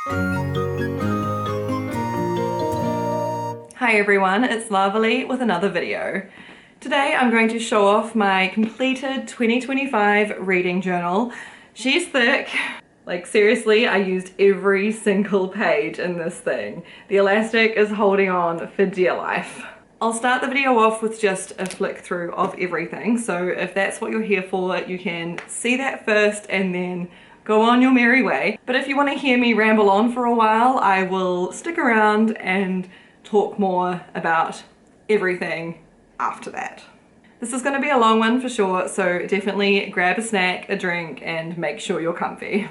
Hi everyone, it's Lavely with another video. Today I'm going to show off my completed 2025 reading journal. She's thick. Like seriously, I used every single page in this thing. The elastic is holding on for dear life. I'll start the video off with just a flick through of everything, so if that's what you're here for, you can see that first and then go on your merry way. But if you want to hear me ramble on for a while, I will stick around and talk more about everything after that. This is going to be a long one for sure, so definitely grab a snack, a drink, and make sure you're comfy.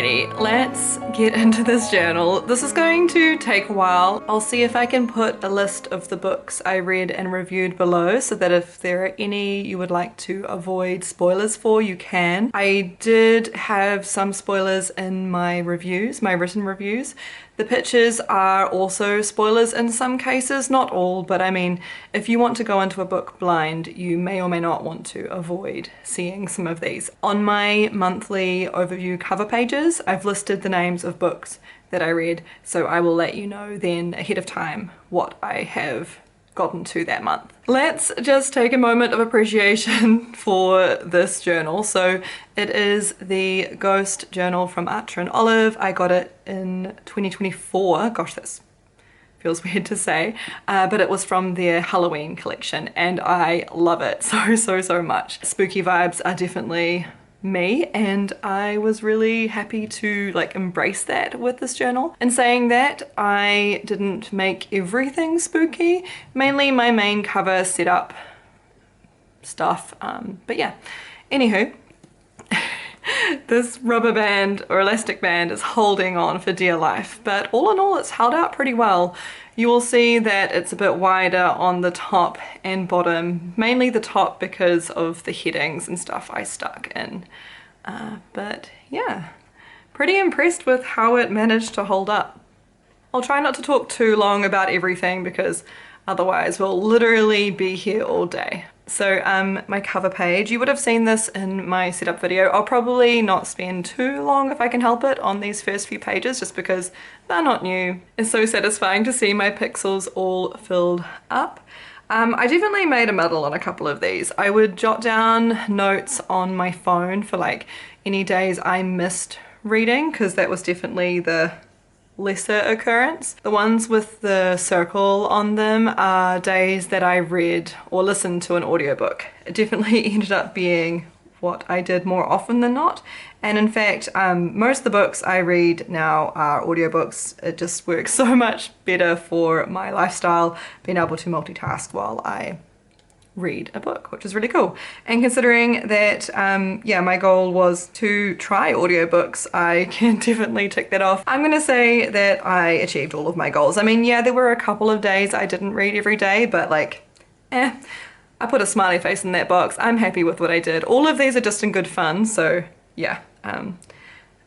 Alrighty, let's get into this journal. This is going to take a while. I'll see if I can put a list of the books I read and reviewed below so that if there are any you would like to avoid spoilers for, you can. I did have some spoilers in my reviews, my written reviews. The pictures are also spoilers in some cases, not all, but I mean, if you want to go into a book blind, you may or may not want to avoid seeing some of these. On my monthly overview cover pages, I've listed the names of books that I read, so I will let you know then ahead of time what I have gotten to that month. Let's just take a moment of appreciation for this journal. So it is the Ghost Journal from Archer and Olive. I got it in 2024. Gosh, that feels weird to say, but it was from their Halloween collection and I love it so much. Spooky vibes are definitely me, and I was really happy to like embrace that with this journal. In saying that, I didn't make everything spooky, mainly my main cover setup stuff, but yeah. Anywho, this rubber band or elastic band is holding on for dear life, but all in all it's held out pretty well. You will see that it's a bit wider on the top and bottom, mainly the top because of the headings and stuff I stuck in. But yeah, pretty impressed with how it managed to hold up. I'll try not to talk too long about everything because otherwise we'll literally be here all day. So my cover page, you would have seen this in my setup video. I'll probably not spend too long if I can help it on these first few pages just because they're not new. It's so satisfying to see my pixels all filled up. I definitely made a muddle on a couple of these. I would jot down notes on my phone for like any days I missed reading because that was definitely the lesser occurrence. The ones with the circle on them are days that I read or listened to an audiobook. It definitely ended up being what I did more often than not, and in fact most of the books I read now are audiobooks. It just works so much better for my lifestyle, being able to multitask while I read a book, which is really cool. And considering that yeah, my goal was to try audiobooks, I can definitely tick that off. I'm gonna say that I achieved all of my goals. I mean, yeah, there were a couple of days I didn't read every day, but like, I put a smiley face in that box. I'm happy with what I did. All of these are just in good fun, so yeah,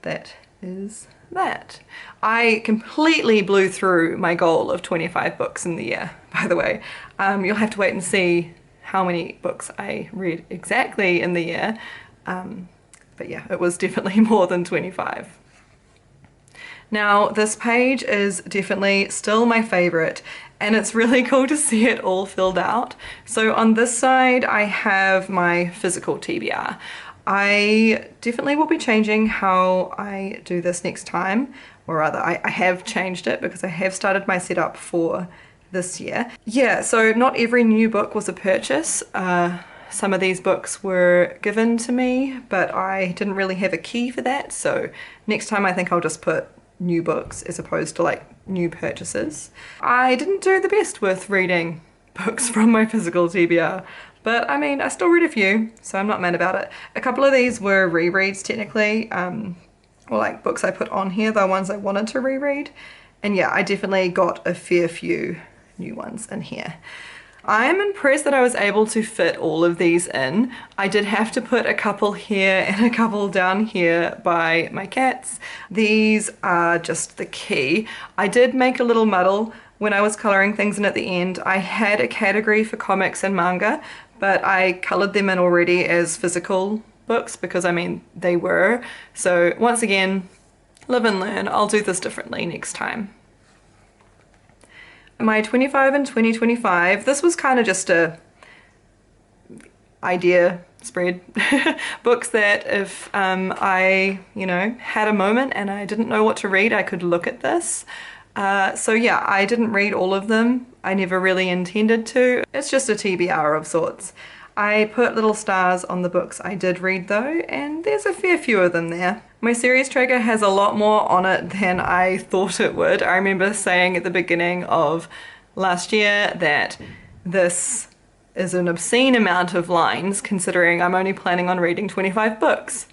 that is that. I completely blew through my goal of 25 books in the year, by the way. You'll have to wait and see how many books I read exactly in the year, but yeah, it was definitely more than 25. Now this page is definitely still my favorite, and it's really cool to see it all filled out. So on this side I have my physical TBR. I definitely will be changing how I do this next time, or rather I have changed it because I have started my setup for this year. Yeah, so not every new book was a purchase. Some of these books were given to me, but I didn't really have a key for that, so next time I think I'll just put new books as opposed to like new purchases. I didn't do the best with reading books from my physical TBR, but I mean, I still read a few, so I'm not mad about it. A couple of these were rereads technically, or like books I put on here, the ones I wanted to reread. And yeah, I definitely got a fair few new ones in here. I'm impressed that I was able to fit all of these in. I did have to put a couple here and a couple down here by my cats. These are just the key. I did make a little muddle when I was coloring things in at the end. I had a category for comics and manga, but I colored them in already as physical books because I mean they were. So once again, live and learn. I'll do this differently next time. My 25 and 2025, this was kind of just a idea spread. Books that if I, you know, had a moment and I didn't know what to read, I could look at this. So yeah, I didn't read all of them. I never really intended to. It's just a TBR of sorts. I put little stars on the books I did read though, and there's a fair few of them there. My series tracker has a lot more on it than I thought it would. I remember saying at the beginning of last year that this is an obscene amount of lines considering I'm only planning on reading 25 books.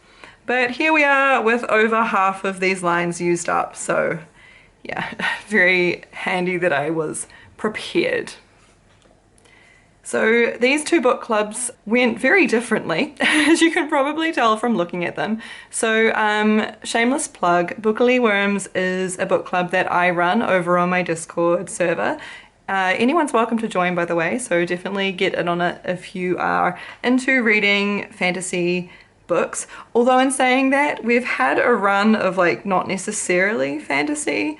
But here we are with over half of these lines used up, so yeah, very handy that I was prepared. So these two book clubs went very differently, as you can probably tell from looking at them. So shameless plug, Bookily Worms is a book club that I run over on my Discord server. Anyone's welcome to join, by the way, so definitely get in on it if you are into reading fantasy books. Although in saying that, we've had a run of like not necessarily fantasy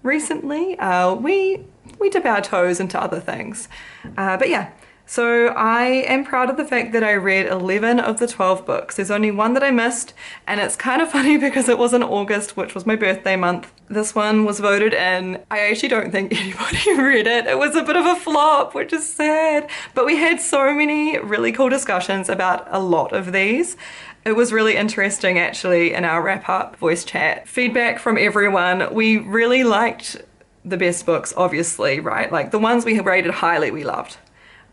recently. We dip our toes into other things. But yeah, so I am proud of the fact that I read 11 of the 12 books. There's only one that I missed, and it's kind of funny because it was in August, which was my birthday month. This one was voted in. I actually don't think anybody read it. It was a bit of a flop, which is sad. But we had so many really cool discussions about a lot of these. It was really interesting actually in our wrap-up voice chat. Feedback from everyone. We really liked the best books, obviously, right? Like the ones we rated highly, we loved.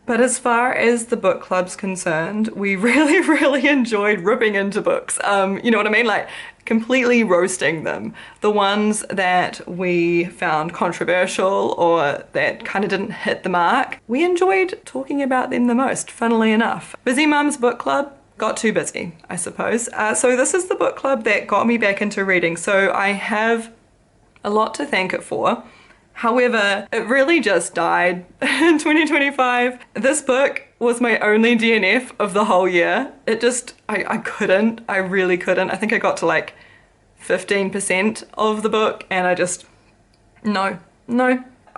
But as far as the book club's concerned, we really enjoyed ripping into books. You know what I mean? Like completely roasting them. The ones that we found controversial or that kind of didn't hit the mark, we enjoyed talking about them the most, funnily enough. Busy Mum's book club got too busy, I suppose. So this is the book club that got me back into reading. So I have a lot to thank it for. However, it really just died in 2025. This book was my only DNF of the whole year. It just, I couldn't, I really couldn't. I think I got to like 15% of the book and I just, no.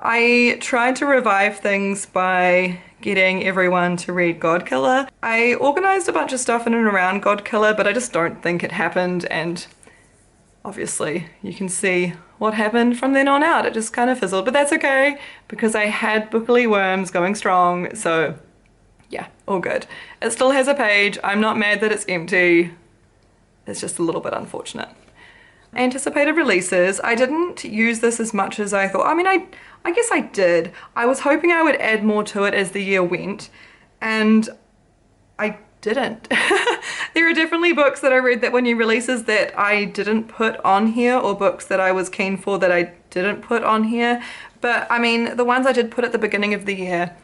I tried to revive things by getting everyone to read Godkiller. I organized a bunch of stuff in and around Godkiller, but I just don't think it happened, and obviously you can see what happened from then on out. It just kind of fizzled, but that's okay because I had Bookily Worms going strong, so yeah, all good. It still has a page. I'm not mad that it's empty. It's just a little bit unfortunate. Anticipated releases. I didn't use this as much as I thought. I mean, I guess I did. I was hoping I would add more to it as the year went, and I didn't. There are definitely books that I read that were new releases that I didn't put on here, or books that I was keen for that I didn't put on here. But I mean, the ones I did put at the beginning of the year,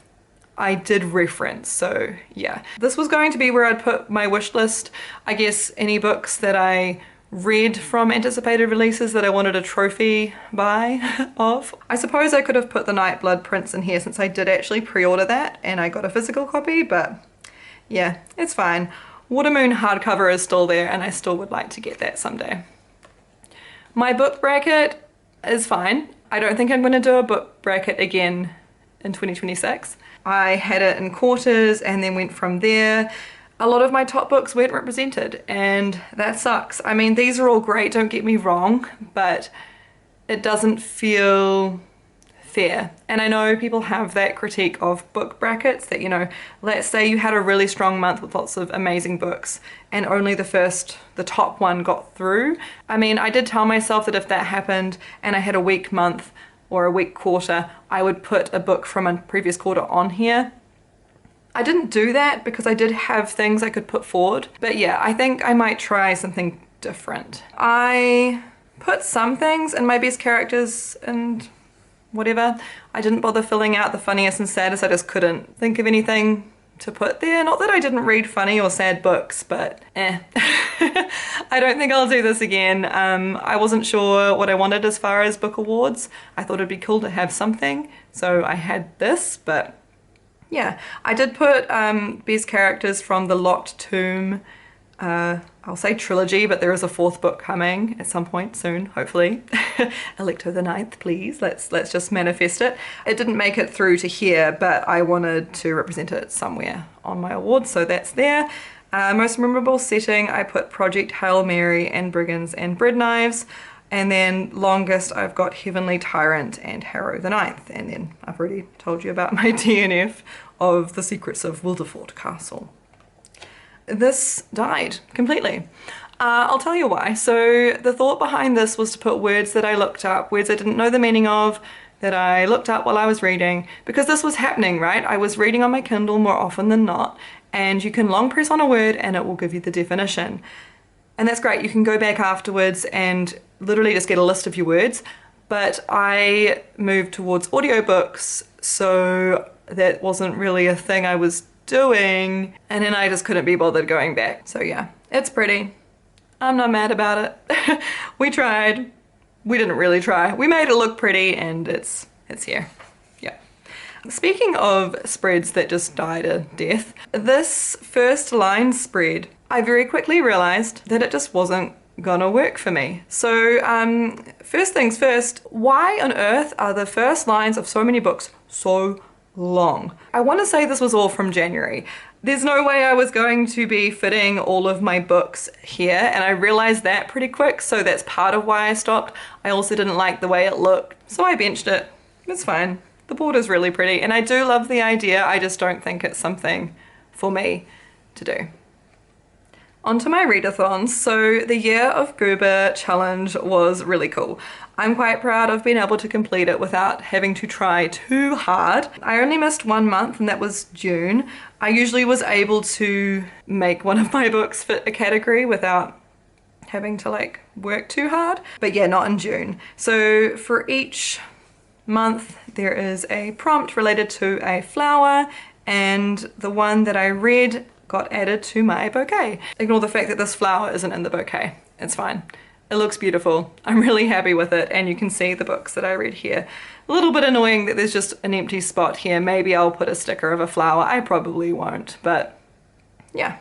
I did reference, so yeah. This was going to be where I'd put my wish list. I guess any books that I read from anticipated releases that I wanted a trophy by of. I suppose I could have put the Nightblood Prince in here since I did actually pre-order that and I got a physical copy, but yeah, it's fine. Watermoon hardcover is still there and I still would like to get that someday. My book bracket is fine. I don't think I'm going to do a book bracket again in 2026. I had it in quarters and then went from there. A lot of my top books weren't represented and that sucks. I mean, these are all great, don't get me wrong, but it doesn't feel fair. And I know people have that critique of book brackets that, you know, let's say you had a really strong month with lots of amazing books and only the top one got through. I mean, I did tell myself that if that happened and I had a weak month or a weak quarter, I would put a book from a previous quarter on here. I didn't do that because I did have things I could put forward. But yeah, I think I might try something different. I put some things in my best characters and whatever. I didn't bother filling out the funniest and saddest. I just couldn't think of anything to put there. Not that I didn't read funny or sad books, but I don't think I'll do this again. I wasn't sure what I wanted as far as book awards. I thought it'd be cool to have something, so I had this, but yeah. I did put best characters from the Locked Tomb, I'll say trilogy, but there is a fourth book coming at some point soon, hopefully. Electo the Ninth, please. Let's just manifest it. It didn't make it through to here, but I wanted to represent it somewhere on my awards, so that's there. Most memorable setting, I put Project Hail Mary and Brigands and Bread Knives. And then longest, I've got Heavenly Tyrant and Harrow the Ninth. And then I've already told you about my DNF of The Secrets of Wilderford Castle. This died completely. I'll tell you why. So the thought behind this was to put words that I looked up, words I didn't know the meaning of, that I looked up while I was reading, because this was happening, right? I was reading on my Kindle more often than not, and you can long press on a word and it will give you the definition. And that's great. You can go back afterwards and literally just get a list of your words. But I moved towards audiobooks, so that wasn't really a thing I was doing. And then I just couldn't be bothered going back. So yeah, it's pretty. I'm not mad about it. We tried. We didn't really try. We made it look pretty and it's here. Yeah. Speaking of spreads that just died a death, this first line spread, I very quickly realized that it just wasn't gonna work for me. So first things first, why on earth are the first lines of so many books so long? I want to say this was all from January. There's no way I was going to be fitting all of my books here, and I realized that pretty quick, so that's part of why I stopped. I also didn't like the way it looked, so I benched it. It's fine. The border's really pretty, and I do love the idea, I just don't think it's something for me to do. Onto my readathons. So the Year of Goober challenge was really cool. I'm quite proud of being able to complete it without having to try too hard. I only missed 1 month and that was June. I usually was able to make one of my books fit a category without having to like work too hard, but yeah, not in June. So for each month there is a prompt related to a flower, and the one that I read got added to my bouquet. Ignore the fact that this flower isn't in the bouquet. It's fine. It looks beautiful. I'm really happy with it, and you can see the books that I read here. A little bit annoying that there's just an empty spot here. Maybe I'll put a sticker of a flower. I probably won't, but yeah.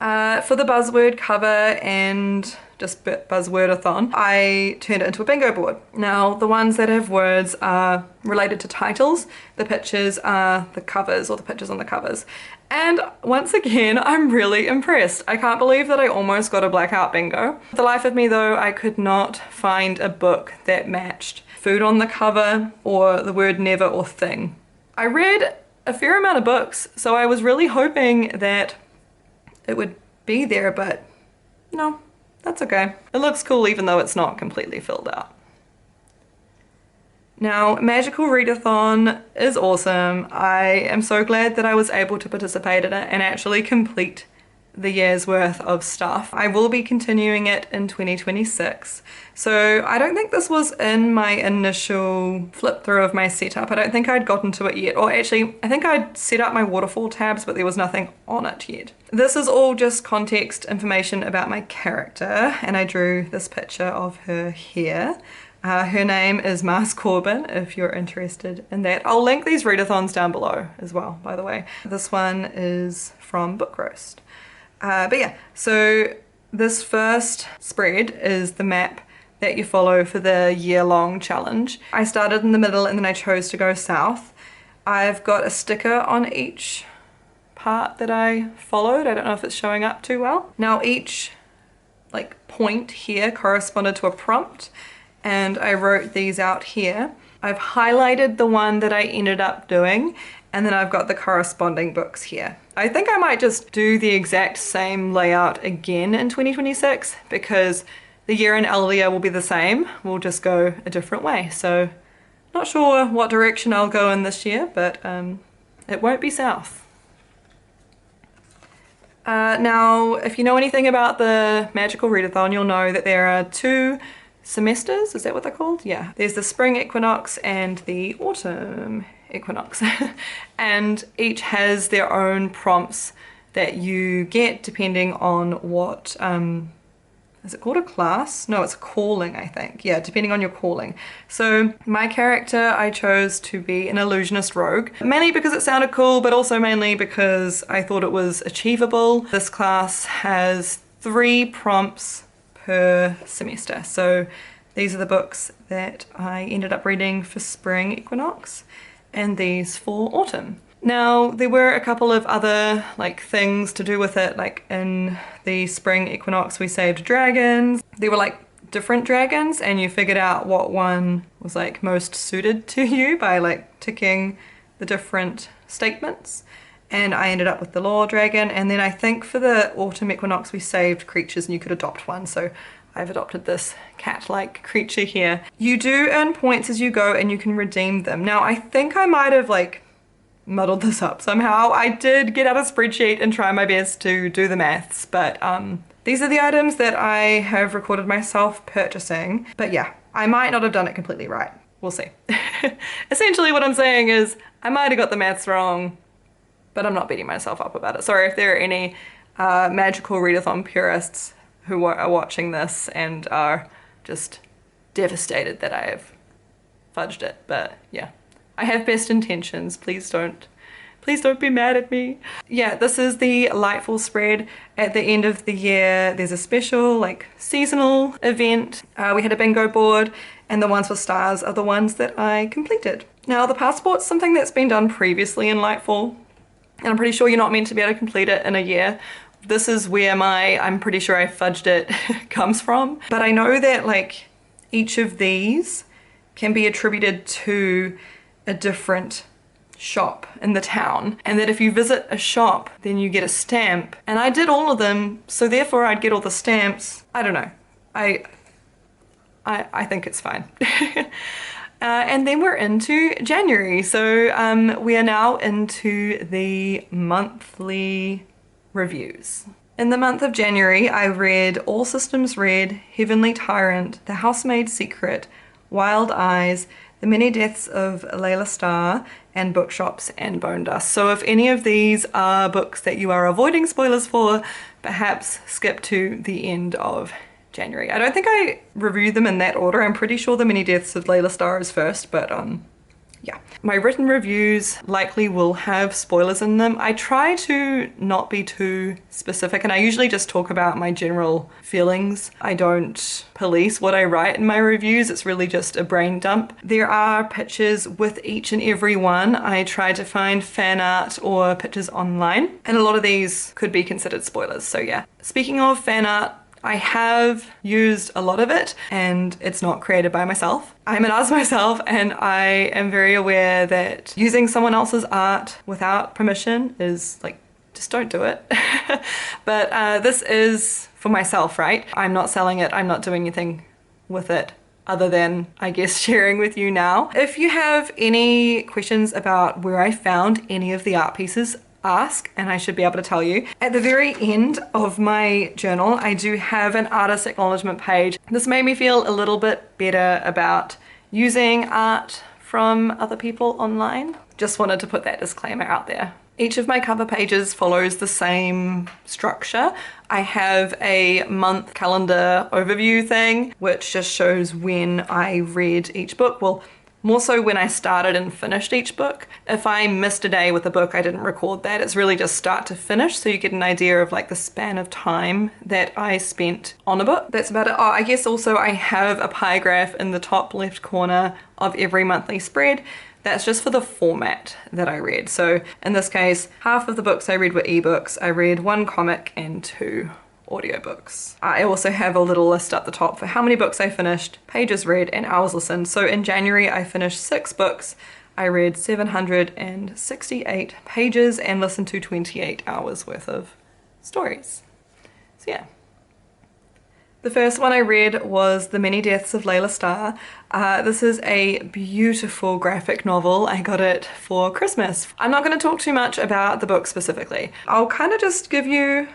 For the buzzword cover and just buzzword-a-thon, I turned it into a bingo board. Now, the ones that have words are related to titles. The pictures are the covers, or the pictures on the covers. And once again, I'm really impressed. I can't believe that I almost got a blackout bingo. For the life of me though, I could not find a book that matched food on the cover or the word never or thing. I read a fair amount of books, so I was really hoping that it would be there, but no, that's okay. It looks cool even though it's not completely filled out. Now, Magical Readathon is awesome. I am so glad that I was able to participate in it and actually complete the year's worth of stuff. I will be continuing it in 2026. So I don't think this was in my initial flip through of my setup. I don't think I'd gotten to it yet. Or actually, I think I'd set up my waterfall tabs, but there was nothing on it yet. This is all just context information about my character, and I drew this picture of her here. Her name is Mars Corbin, if you're interested in that. I'll link these readathons down below as well, by the way. This one is from Book Roast. But yeah, so this first spread is the map that you follow for the year-long challenge. I started in the middle and then I chose to go south. I've got a sticker on each part that I followed. I don't know if it's showing up too well. Now each point here corresponded to a prompt, and I wrote these out here. I've highlighted the one that I ended up doing, and then I've got the corresponding books here. I think I might just do the exact same layout again in 2026 because the year in Eldia will be the same. We'll just go a different way. So not sure what direction I'll go in this year, but it won't be south. Now, if you know anything about the Magical Readathon, you'll know that there are 2 semesters, is that what they're called? Yeah. There's the spring equinox and the autumn equinox. And each has their own prompts that you get depending on what, is it called a class? No, it's a calling, I think. Yeah, depending on your calling. So my character, I chose to be an illusionist rogue, mainly because it sounded cool, but also mainly because I thought it was achievable. This class has 3 prompts per semester. So these are the books that I ended up reading for spring equinox and these for autumn. Now there were a couple of other things to do with it, like in the spring equinox we saved dragons. There were different dragons and you figured out what one was most suited to you by ticking the different statements. And I ended up with the law dragon, and then I think for the autumn equinox we saved creatures and you could adopt one, so I've adopted this cat-like creature here. You do earn points as you go and you can redeem them. Now I think I might have muddled this up somehow. I did get out a spreadsheet and try my best to do the maths, but these are the items that I have recorded myself purchasing. But yeah, I might not have done it completely right. We'll see. Essentially what I'm saying is I might have got the maths wrong, but I'm not beating myself up about it. Sorry if there are any magical readathon purists who are watching this and are just devastated that I have fudged it, but yeah. I have best intentions, please don't be mad at me. Yeah, this is the Lightful spread. At the end of the year, there's a special like seasonal event. We had a bingo board, and the ones with stars are the ones that I completed. Now the passport's something that's been done previously in Lightful, and I'm pretty sure you're not meant to be able to complete it in a year. This is where I'm pretty sure I fudged it comes from. But I know that like each of these can be attributed to a different shop in the town, and that if you visit a shop then you get a stamp, and I did all of them, so therefore I'd get all the stamps. I don't know, I think it's fine. And then we're into January, so we are now into the monthly reviews. In the month of January I read All Systems Red, Heavenly Tyrant, The Housemaid's Secret, Wild Eyes, The Many Deaths of Layla Starr, and Bookshops and Bone Dust. So if any of these are books that you are avoiding spoilers for, perhaps skip to the end of January. I don't think I reviewed them in that order. I'm pretty sure The Many Deaths of Layla Starr is first, but yeah. My written reviews likely will have spoilers in them. I try to not be too specific, and I usually just talk about my general feelings. I don't police what I write in my reviews. It's really just a brain dump. There are pictures with each and every one. I try to find fan art or pictures online, and a lot of these could be considered spoilers, so yeah. Speaking of fan art, I have used a lot of it, and it's not created by myself. I'm an artist myself, and I am very aware that using someone else's art without permission is like, just don't do it. But this is for myself, right? I'm not selling it, I'm not doing anything with it other than, I guess, sharing with you now. If you have any questions about where I found any of the art pieces, ask and I should be able to tell you. At the very end of my journal, I do have an artist acknowledgement page. This made me feel a little bit better about using art from other people online. Just wanted to put that disclaimer out there. Each of my cover pages follows the same structure. I have a month calendar overview thing, which just shows when I read each book. Well, more so when I started and finished each book. If I missed a day with a book, I didn't record that. It's really just start to finish, so you get an idea of like the span of time that I spent on a book. That's about it. Oh, I guess also I have a pie graph in the top left corner of every monthly spread. That's just for the format that I read. So in this case, half of the books I read were ebooks. I read 1 comic and 2 audiobooks. I also have a little list at the top for how many books I finished, pages read, and hours listened. So in January I finished 6 books. I read 768 pages and listened to 28 hours worth of stories. So yeah. The first one I read was The Many Deaths of Layla Starr. This is a beautiful graphic novel. I got it for Christmas. I'm not going to talk too much about the book specifically. I'll kind of just give you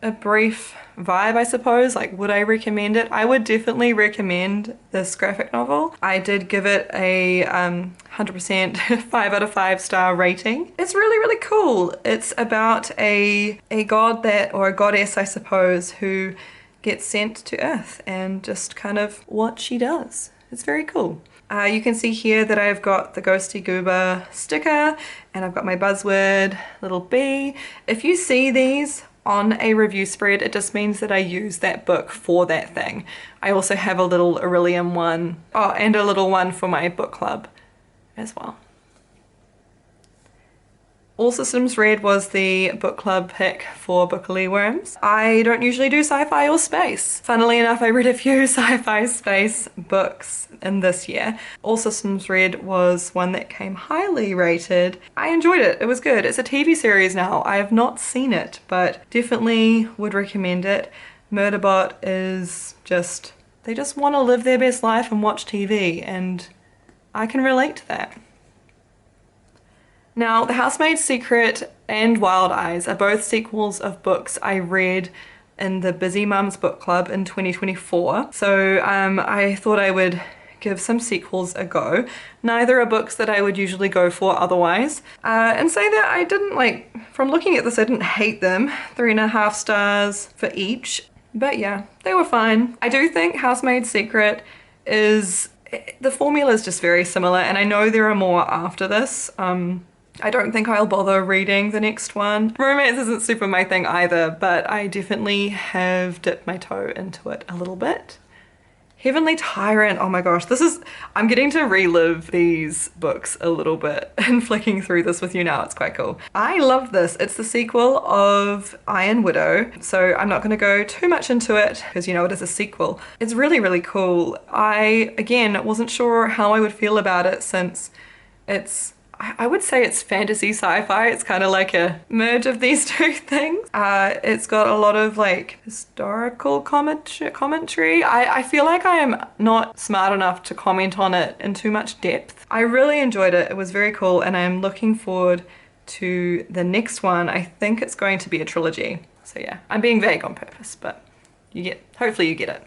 a brief vibe, I suppose. Like, would I recommend it? I would definitely recommend this graphic novel. I did give it a 100% 5 out of 5 star rating. It's really, really cool. It's about a god or a goddess, I suppose, who gets sent to Earth and just kind of what she does. It's very cool. You can see here that I've got the Ghosty Goober sticker, and I've got my buzzword little bee. If you see these on a review spread, it just means that I use that book for that thing. I also have a little Aurelium one, and a little one for my book club as well. All Systems Red was the book club pick for Bookily Worms. I don't usually do sci-fi or space. Funnily enough, I read a few sci-fi space books in this year. All Systems Red was one that came highly rated. I enjoyed it. It was good. It's a TV series now. I have not seen it, but definitely would recommend it. Murderbot is just, they just want to live their best life and watch TV, and I can relate to that. Now, The Housemaid's Secret and Wild Eyes are both sequels of books I read in the Busy Mums Book Club in 2024. So I thought I would give some sequels a go. Neither are books that I would usually go for otherwise. And say that I didn't from looking at this, I didn't hate them. 3.5 stars for each. But yeah, they were fine. I do think Housemaid's Secret the formula is just very similar, and I know there are more after this. I don't think I'll bother reading the next one. Romance isn't super my thing either, but I definitely have dipped my toe into it a little bit. Heavenly Tyrant, oh my gosh, I'm getting to relive these books a little bit and flicking through this with you now. It's quite cool. I love this. It's the sequel of Iron Widow, so I'm not going to go too much into it because you know it is a sequel. It's really, really cool. I, again, wasn't sure how I would feel about it since I would say it's fantasy sci-fi. It's kind of like a merge of these two things. It's got a lot of historical commentary. I feel like I am not smart enough to comment on it in too much depth. I really enjoyed it. It was very cool, and I'm looking forward to the next one. I think it's going to be a trilogy. So yeah, I'm being vague on purpose, but hopefully you get it.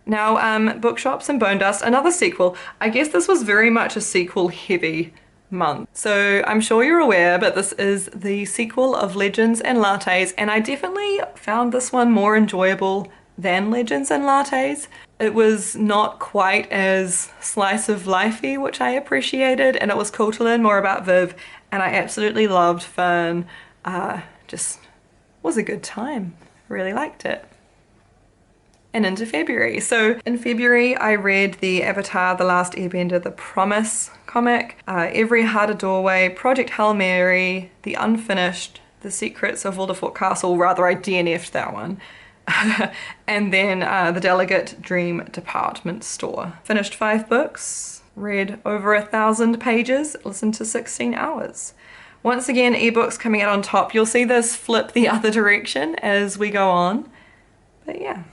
Now, Bookshops and Bone Dust, another sequel. I guess this was very much a sequel heavy month. So I'm sure you're aware, but this is the sequel of Legends and Lattes, and I definitely found this one more enjoyable than Legends and Lattes. It was not quite as slice of lifey, which I appreciated, and it was cool to learn more about Viv, and I absolutely loved Fern. Just was a good time. Really liked it. And into February. So in February I read the Avatar: The Last Airbender The Promise comic, Every Heart a Doorway, Project Hail Mary, The Unfinished, The Secrets of Wilderfort Castle, rather I DNF'd that one, and then The Delegate Dream Department Store. Finished 5 books, read over 1,000 pages, listened to 16 hours. Once again, ebooks coming out on top. You'll see this flip the other direction as we go on, but yeah.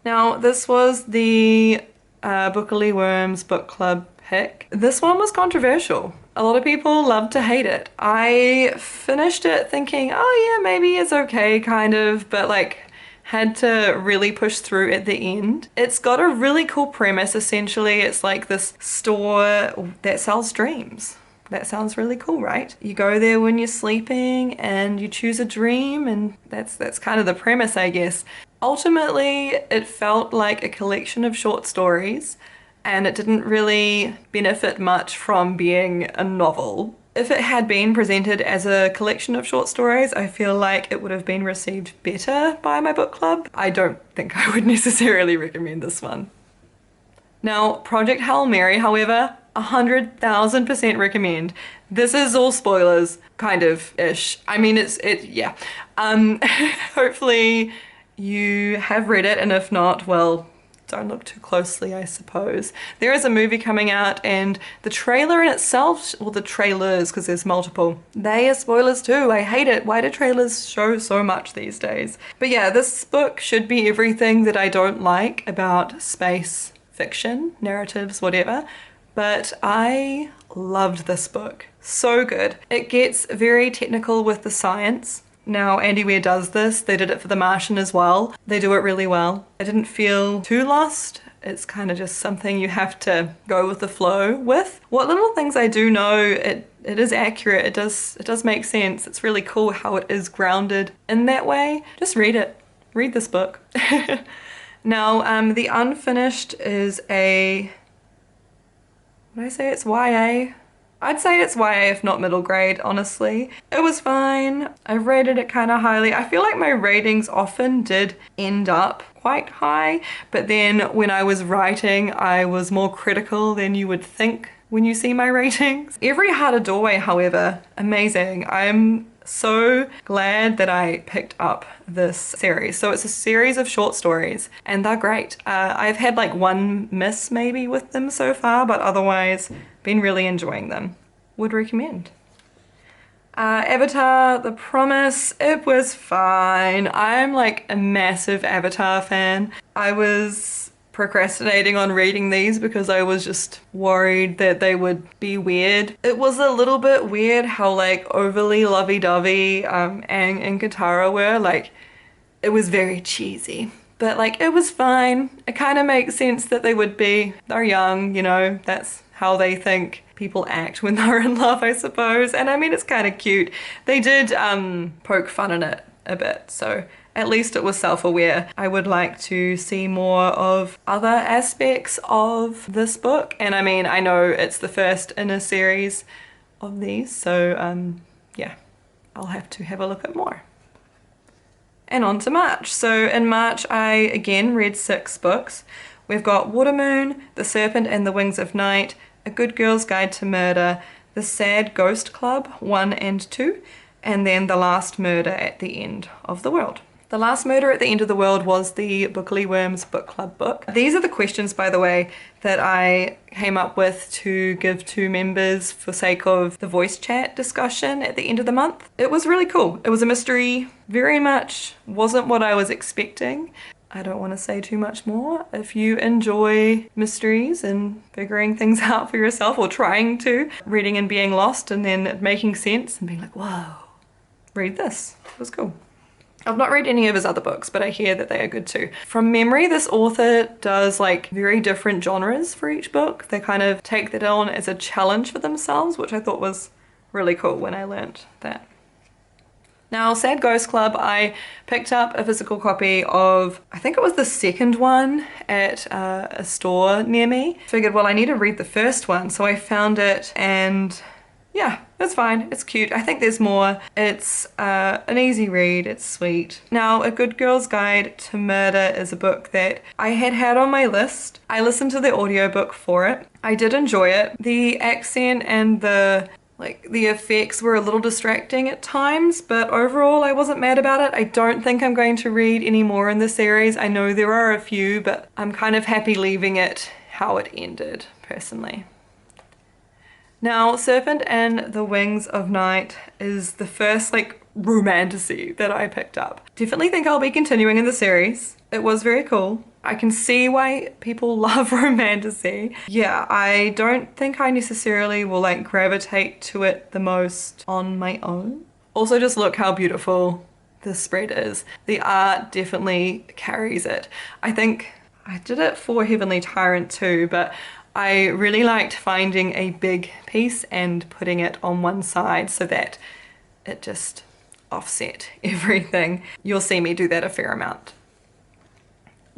Now, this was the Bookerly Worms Book Club pick. This one was controversial. A lot of people loved to hate it. I finished it thinking, oh yeah, maybe it's okay, kind of, but had to really push through at the end. It's got a really cool premise, essentially. It's like this store that sells dreams. That sounds really cool, right? You go there when you're sleeping and you choose a dream, and that's kind of the premise, I guess. Ultimately, it felt like a collection of short stories, and it didn't really benefit much from being a novel. If it had been presented as a collection of short stories, I feel like it would have been received better by my book club. I don't think I would necessarily recommend this one. Now, Project Hail Mary, however, 100,000% recommend. This is all spoilers, kind of-ish. I mean, yeah. Hopefully you have read it, and if not, well, don't look too closely, I suppose. There is a movie coming out, and the trailer in itself, well, the trailers, because there's multiple, they are spoilers too. I hate it. Why do trailers show so much these days? But yeah, this book should be everything that I don't like about space fiction, narratives, whatever. But I loved this book. So good. It gets very technical with the science. Now, Andy Weir does this. They did it for The Martian as well. They do it really well. I didn't feel too lost. It's kind of just something you have to go with the flow with. What little things I do know, it is accurate. It does make sense. It's really cool how it is grounded in that way. Just read it. Read this book. Now, The Unfinished is would I say it's YA? I'd say it's YA if not middle grade, honestly. It was fine. I rated it kind of highly. I feel like my ratings often did end up quite high, but then when I was writing, I was more critical than you would think when you see my ratings. Every Heart a Doorway, however, amazing. I'm so glad that I picked up this series. So it's a series of short stories, and they're great. I've had one miss maybe with them so far, but otherwise been really enjoying them. Would recommend. Avatar: The Promise, it was fine. I'm a massive Avatar fan. I was procrastinating on reading these because I was just worried that they would be weird. It was a little bit weird how like overly lovey-dovey Aang and Katara were. Like, it was very cheesy. But like, it was fine. It kind of makes sense that they would be. They're young, you know, that's how they think people act when they're in love, I suppose. And I mean, it's kind of cute. They did poke fun in it a bit, so at least it was self-aware. I would like to see more of other aspects of this book. And I mean, I know it's the first in a series of these, so yeah, I'll have to have a look at more. And on to March. So in March, I again read 6 books. We've got Watermoon, The Serpent and the Wings of Night, A Good Girl's Guide to Murder, The Sad Ghost Club 1 and 2, and then The Last Murder at the End of the World. The Last Murder at the End of the World was the Bookly Worms book club book. These are the questions, by the way, that I came up with to give to members for sake of the voice chat discussion at the end of the month. It was really cool. It was a mystery, very much wasn't what I was expecting. I don't want to say too much more. If you enjoy mysteries and figuring things out for yourself, or trying to, reading and being lost and then making sense and being like, whoa, read this. It was cool. I've not read any of his other books, but I hear that they are good too. From memory, this author does like very different genres for each book. They kind of take that on as a challenge for themselves, which I thought was really cool when I learnt that. Now, Sad Ghost Club, I picked up a physical copy of, I think it was the second one at a store near me. Figured, well, I need to read the first one, so I found it and yeah, it's fine, it's cute. I think there's more. It's an easy read, it's sweet. Now, A Good Girl's Guide to Murder is a book that I had on my list. I listened to the audiobook for it. I did enjoy it. The accent and the effects were a little distracting at times, but overall I wasn't mad about it. I don't think I'm going to read any more in the series. I know there are a few, but I'm kind of happy leaving it how it ended, personally. Now, Serpent and the Wings of Night is the first like romantasy that I picked up. Definitely think I'll be continuing in the series. It was very cool. I can see why people love romantasy. Yeah, I don't think I necessarily will like gravitate to it the most on my own. Also, just look how beautiful this spread is. The art definitely carries it. I think I did it for Heavenly Tyrant too, but I really liked finding a big piece and putting it on one side so that it just offset everything. You'll see me do that a fair amount.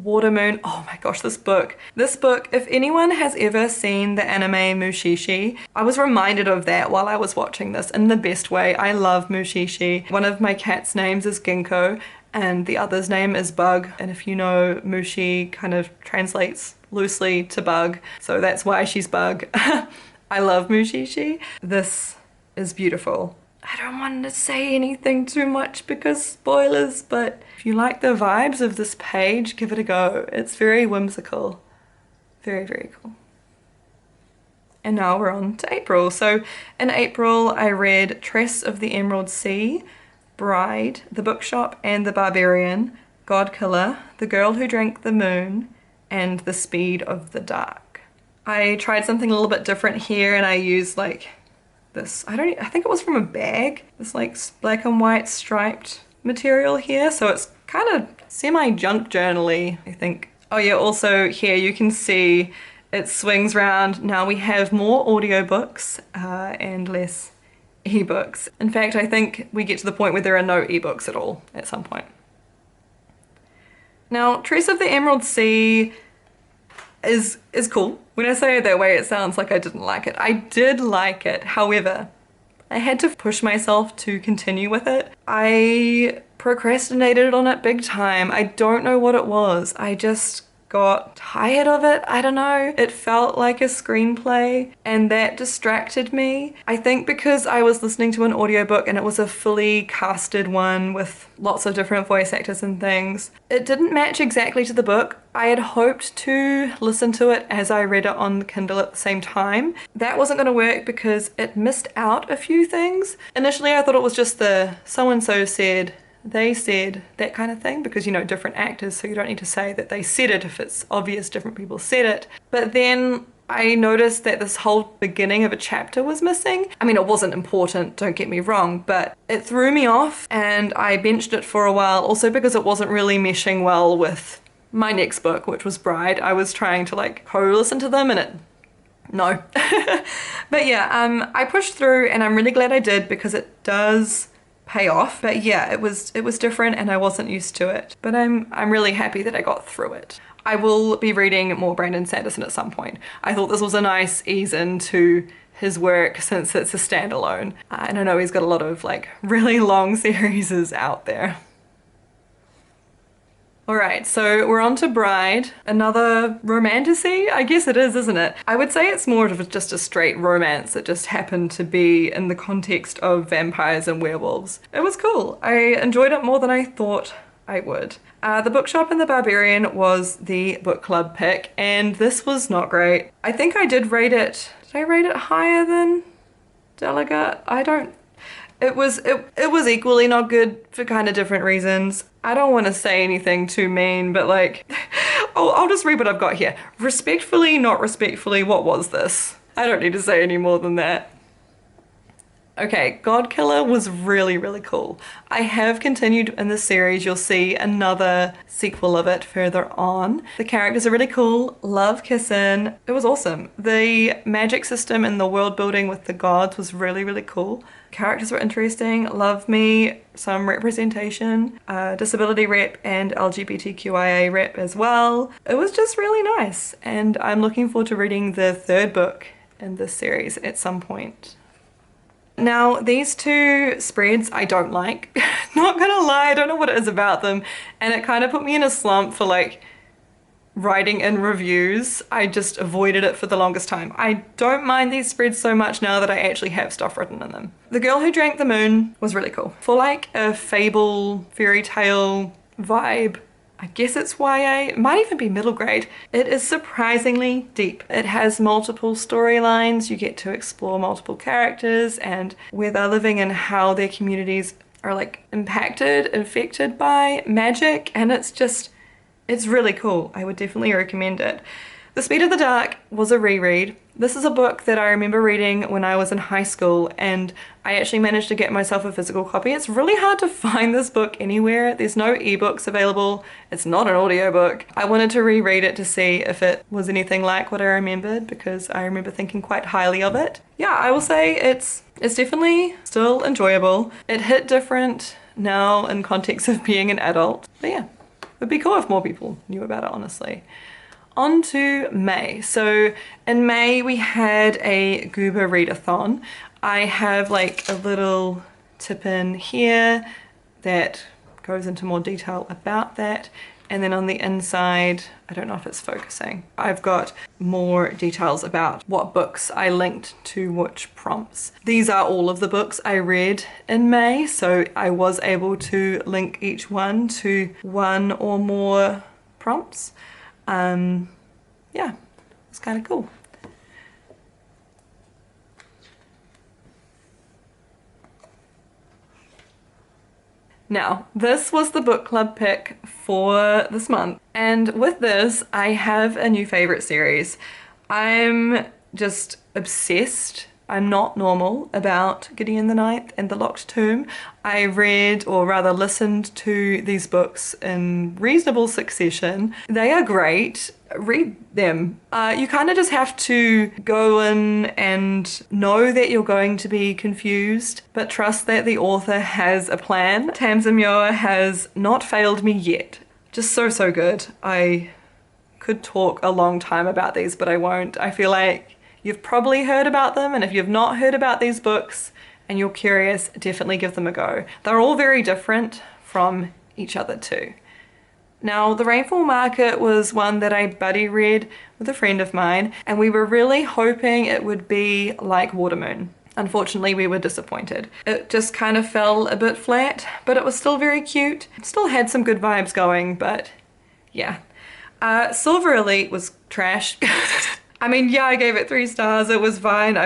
Watermoon, oh my gosh, this book, if anyone has ever seen the anime Mushishi, I was reminded of that while I was watching this in the best way. I love Mushishi. One of my cat's names is Ginkgo and the other's name is Bug, and if you know, Mushi kind of translates loosely to bug, so that's why she's Bug. I love Mushishi. This is beautiful. I don't want to say anything too much because spoilers, but if you like the vibes of this page, give it a go. It's very whimsical. Very, very cool. And now we're on to April. So in April, I read Tress of the Emerald Sea, Bride, The Bookshop and the Barbarian, Godkiller, The Girl Who Drank the Moon, and The Speed of the Dark. I tried something a little bit different here and I used like this, I think it was from a bag, this like black and white striped material here, so it's kind of semi-junk journal-y, I think. Oh yeah, also here you can see it swings round. Now we have more audiobooks and less ebooks. In fact, I think we get to the point where there are no ebooks at all at some point. Now, Tress of the Emerald Sea is cool. When I say it that way, it sounds like I didn't like it. I did like it. However, I had to push myself to continue with it. I procrastinated on it big time. I don't know what it was. I just got tired of it. I don't know. It felt like a screenplay and that distracted me. I think because I was listening to an audiobook and it was a fully casted one with lots of different voice actors and things. It didn't match exactly to the book. I had hoped to listen to it as I read it on the Kindle at the same time. That wasn't going to work because it missed out a few things. Initially I thought it was just the so-and-so said they said that kind of thing, because, you know, different actors, so you don't need to say that they said it if it's obvious different people said it. But then I noticed that this whole beginning of a chapter was missing. I mean, it wasn't important, don't get me wrong, but it threw me off and I benched it for a while, also because it wasn't really meshing well with my next book, which was Bride. I was trying to like co-listen to them and it, no. But yeah, I pushed through and I'm really glad I did, because it does pay off. But yeah, it was different and I wasn't used to it, but I'm really happy that I got through it. I will be reading more Brandon Sanderson at some point. I thought this was a nice ease into his work since it's a standalone. And I know he's got a lot of like really long series out there. Alright, so we're on to Bride. Another romantasy? I guess it is, isn't it? I would say it's more of just a straight romance that just happened to be in the context of vampires and werewolves. It was cool. I enjoyed it more than I thought I would. The Bookshop and the Barbarian was the book club pick, and this was not great. I think I did rate it. Did I rate it higher than Delegate? I don't. It was equally not good for kind of different reasons. I don't want to say anything too mean, but like, I'll just read what I've got here. Respectfully, not respectfully, what was this? I don't need to say any more than that. Okay, Godkiller was really, really cool. I have continued in this series. You'll see another sequel of it further on. The characters are really cool. Love kissing. It was awesome. The magic system and the world building with the gods was really, really cool. Characters were interesting. Love me some representation, disability rep and LGBTQIA rep as well. It was just really nice, and I'm looking forward to reading the third book in this series at some point. Now, these two spreads I don't like. Not gonna lie, I don't know what it is about them, and it kind of put me in a slump for like writing in reviews. I just avoided it for the longest time. I don't mind these spreads so much now that I actually have stuff written in them. The Girl Who Drank the Moon was really cool. For like a fable, fairy tale vibe, I guess it's YA, it might even be middle grade. It is surprisingly deep. It has multiple storylines, you get to explore multiple characters and where they're living and how their communities are like impacted, infected by magic, and it's really cool. I would definitely recommend it. The Speed of the Dark was a reread. This is a book that I remember reading when I was in high school, and I actually managed to get myself a physical copy. It's really hard to find this book anywhere. There's no ebooks available. It's not an audiobook. I wanted to reread it to see if it was anything like what I remembered, because I remember thinking quite highly of it. Yeah, I will say it's definitely still enjoyable. It hit different now in context of being an adult. But yeah, it would be cool if more people knew about it, honestly. On to May. So in May we had a Goober readathon. I have like a little tip in here that goes into more detail about that, and then on the inside, I don't know if it's focusing, I've got more details about what books I linked to which prompts. These are all of the books I read in May, so I was able to link each one to one or more prompts. Yeah, it's kind of cool. Now, this was the book club pick for this month, and with this I have a new favorite series. I'm just obsessed. I'm not normal about Gideon the Ninth and the Locked Tomb. I read, or rather listened to, these books in reasonable succession. They are great. Read them. You kind of just have to go in and know that you're going to be confused, but trust that the author has a plan. Tamsin Muir has not failed me yet. Just so good. I could talk a long time about these, but I won't. I feel like you've probably heard about them, and if you've not heard about these books and you're curious, definitely give them a go. They're all very different from each other too. Now, The Rainfall Market was one that I buddy read with a friend of mine, and we were really hoping it would be like Watermoon. Unfortunately, we were disappointed. It just kind of fell a bit flat, but it was still very cute. Still had some good vibes going, but yeah. Silver Elite was trash. I mean, yeah, I gave it 3 stars. It was fine.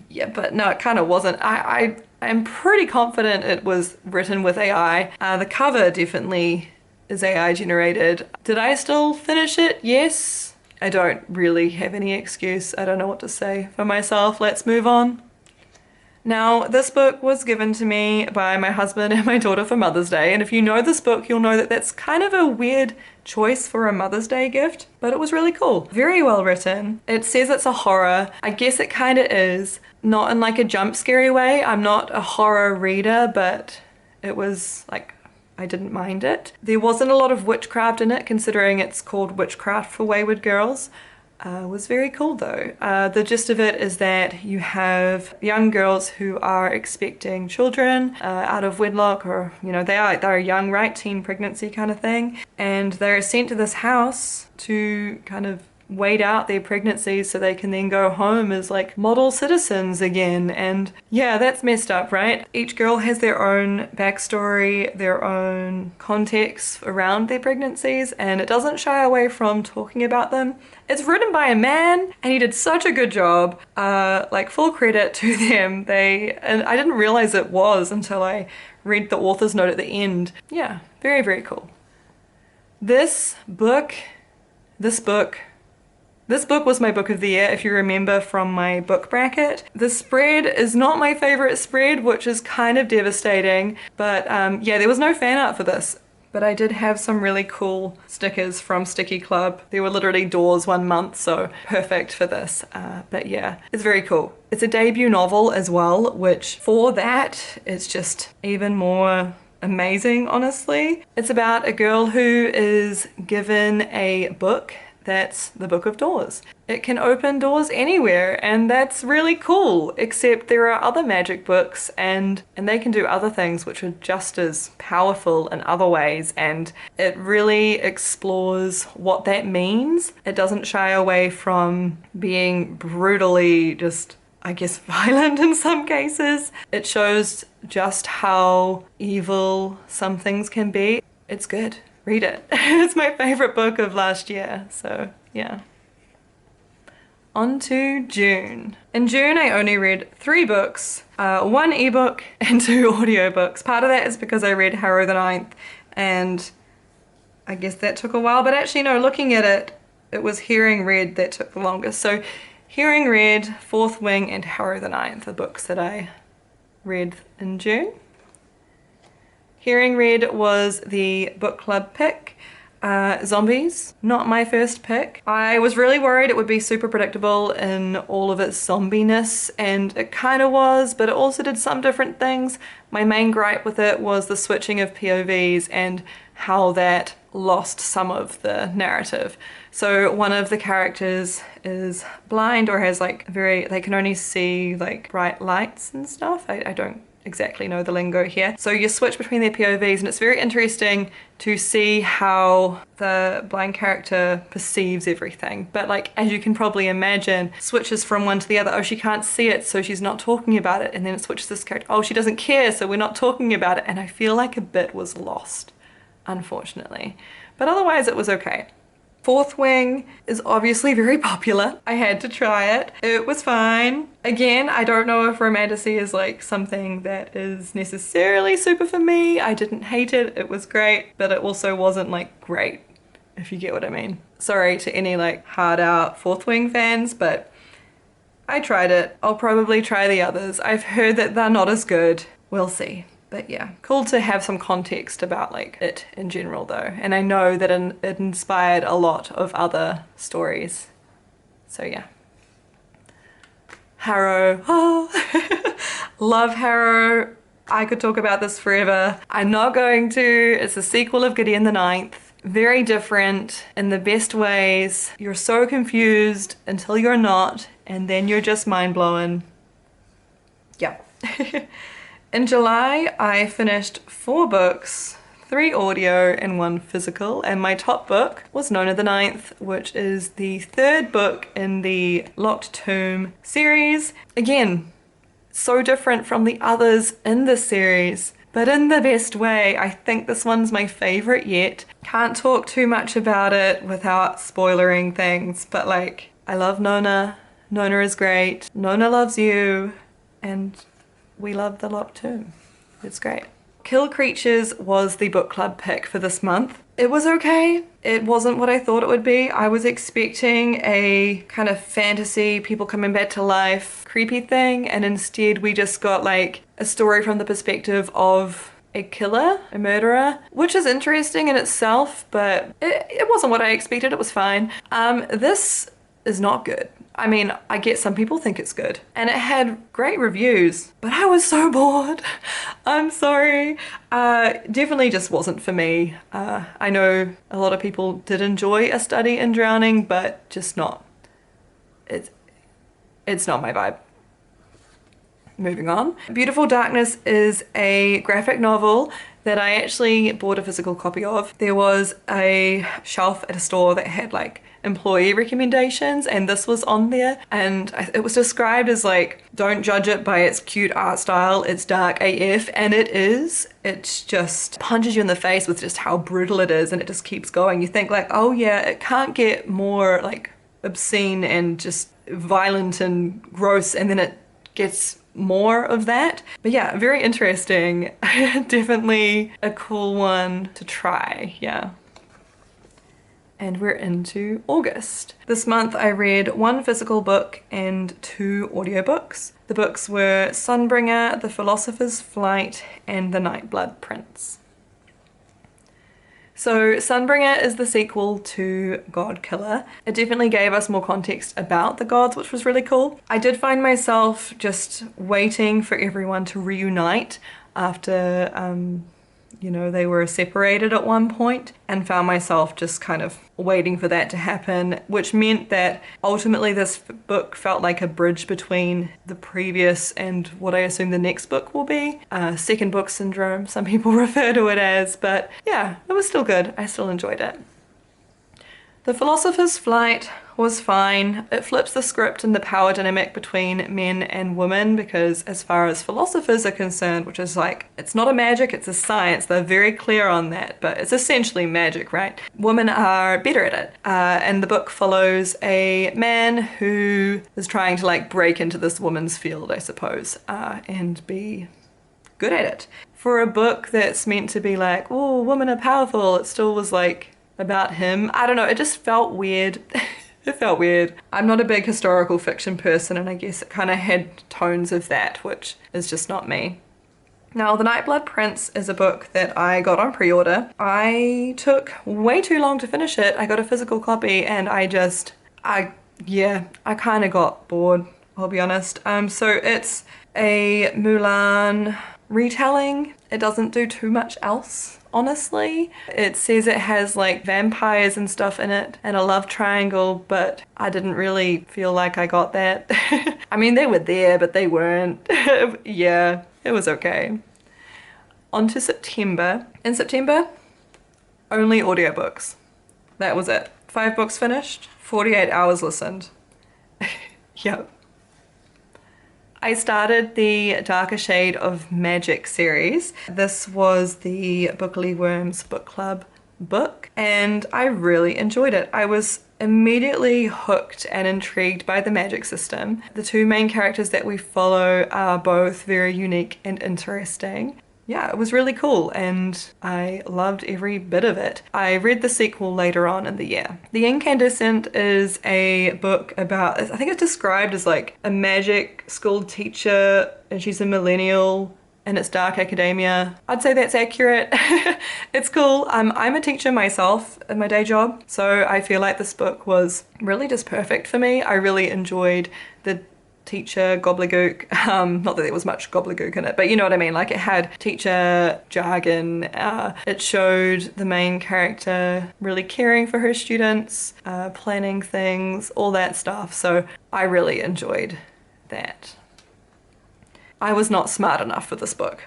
Yeah, but no, it kind of wasn't. I'm pretty confident it was written with AI. The cover definitely is AI generated. Did I still finish it? Yes. I don't really have any excuse. I don't know what to say for myself. Let's move on. Now, this book was given to me by my husband and my daughter for Mother's Day, and if you know this book, you'll know that that's kind of a weird choice for a Mother's Day gift, but it was really cool. Very well written. It says it's a horror. I guess it kind of is. Not in like a jump scary way. I'm not a horror reader, but it was like, I didn't mind it. There wasn't a lot of witchcraft in it, considering it's called Witchcraft for Wayward Girls. Was very cool though. The gist of it is that you have young girls who are expecting children out of wedlock, or you know, they're young, right? Teen pregnancy kind of thing, and they're sent to this house to kind of wait out their pregnancies so they can then go home as like model citizens again. And yeah, that's messed up, right? Each girl has their own backstory, their own context around their pregnancies, and it doesn't shy away from talking about them. It's written by a man and he did such a good job. Like full credit to them. And I didn't realize it was until I read the author's note at the end. Yeah, very, very cool. This book was my book of the year, if you remember from my book bracket. The spread is not my favorite spread, which is kind of devastating, but yeah, there was no fan art for this. But I did have some really cool stickers from Sticky Club. There were literally doors 1 month, so perfect for this. But yeah, it's very cool. It's a debut novel as well, which for that, it's just even more amazing, honestly. It's about a girl who is given a book that's the Book of Doors. It can open doors anywhere, and that's really cool, except there are other magic books and they can do other things which are just as powerful in other ways, and it really explores what that means. It doesn't shy away from being brutally just, I guess, violent in some cases. It shows just how evil some things can be. It's good. Read it. It's my favorite book of last year, so yeah. On to June. In June, I only read 3 books, 1 ebook and 2 audiobooks. Part of that is because I read Harrow the Ninth, and I guess that took a while, but actually no, looking at it, it was Hearing Read that took the longest. So Hearing Read, Fourth Wing, and Harrow the Ninth are books that I read in June. Hearing Read was the book club pick. Zombies, not my first pick. I was really worried it would be super predictable in all of its zombiness, and it kind of was, but it also did some different things. My main gripe with it was the switching of POVs and how that lost some of the narrative. So one of the characters is blind or has like they can only see like bright lights and stuff. I don't exactly know the lingo here. So you switch between their POVs, and it's very interesting to see how the blind character perceives everything. But like, as you can probably imagine, switches from one to the other. Oh, she can't see it, so she's not talking about it. And then it switches this character. Oh, she doesn't care, so we're not talking about it. And I feel like a bit was lost, unfortunately. But otherwise it was okay. Fourth Wing is obviously very popular. I had to try it. It was fine. Again, I don't know if romantasy is like something that is necessarily super for me. I didn't hate it. It was great, but it also wasn't like great, if you get what I mean. Sorry to any like hard out Fourth Wing fans, but I tried it. I'll probably try the others. I've heard that they're not as good. We'll see. But yeah, cool to have some context about like it in general though. And I know that it inspired a lot of other stories. So yeah. Harrow. Oh. Love Harrow. I could talk about this forever. I'm not going to. It's a sequel of Gideon the Ninth. Very different in the best ways. You're so confused until you're not, and then you're just mind-blown. Yeah. In July, I finished 4 books, 3 audio and 1 physical, and my top book was Nona the Ninth, which is the 3rd book in the Locked Tomb series. Again, so different from the others in this series, but in the best way. I think this one's my favorite yet. Can't talk too much about it without spoilering things, but like, I love Nona. Nona is great. Nona loves you. And we love the lot too. It's great. Kill Creatures was the book club pick for this month. It was okay. It wasn't what I thought it would be. I was expecting a kind of fantasy, people coming back to life, creepy thing, and instead we just got like a story from the perspective of a killer, a murderer, which is interesting in itself, but it wasn't what I expected. It was fine. This is not good. I mean, I get some people think it's good, and it had great reviews, but I was so bored. I'm sorry. Definitely just wasn't for me. I know a lot of people did enjoy A Study in Drowning, but just not. It's not my vibe. Moving on. Beautiful Darkness is a graphic novel that I actually bought a physical copy of. There was a shelf at a store that had like employee recommendations, and this was on there, and it was described as like, don't judge it by its cute art style, it's dark AF, and it is. It just punches you in the face with just how brutal it is, and it just keeps going. You think like, oh yeah, it can't get more like obscene and just violent and gross, and then it gets more of that. But yeah, very interesting. Definitely a cool one to try, yeah. And we're into August. This month I read 1 physical book and 2 audiobooks. The books were Sunbringer, The Philosopher's Flight, and The Nightblood Prince. So Sunbringer is the sequel to God Killer. It definitely gave us more context about the gods, which was really cool. I did find myself just waiting for everyone to reunite after you know, they were separated at one point, and found myself just kind of waiting for that to happen, which meant that ultimately this book felt like a bridge between the previous and what I assume the next book will be. Second book syndrome, some people refer to it as, but yeah, it was still good. I still enjoyed it. The Philosopher's Flight was fine. It flips the script and the power dynamic between men and women, because as far as philosophers are concerned, which is like, it's not a magic, it's a science, they're very clear on that, but it's essentially magic, right? Women are better at it. And the book follows a man who is trying to like break into this woman's field, I suppose, and be good at it. For a book that's meant to be like, oh, women are powerful, it still was like about him. I don't know, it just felt weird. It felt weird. I'm not a big historical fiction person, and I guess it kind of had tones of that, which is just not me. Now, The Nightblood Prince is a book that I got on pre-order. I took way too long to finish it. I got a physical copy, and I kind of got bored, I'll be honest. So it's a Mulan retelling. It doesn't do too much else, honestly. It says it has like vampires and stuff in it and a love triangle, but I didn't really feel like I got that. I mean, they were there, but they weren't. Yeah, it was okay. On to September. In September, only audiobooks. That was it. 5 books finished, 48 hours listened. Yep. I started the Darker Shade of Magic series. This was the Bookly Worms book club book, and I really enjoyed it. I was immediately hooked and intrigued by the magic system. The 2 main characters that we follow are both very unique and interesting. Yeah, it was really cool, and I loved every bit of it. I read the sequel later on in the year. The Incandescent is a book about, I think it's described as like a magic school teacher, and she's a millennial, and it's dark academia. I'd say that's accurate. It's cool. I'm a teacher myself in my day job, so I feel like this book was really just perfect for me. I really enjoyed the teacher gobbledygook. Not that there was much gobbledygook in it, but you know what I mean. Like, it had teacher jargon. It showed the main character really caring for her students, planning things, all that stuff. So I really enjoyed that. I was not smart enough for this book.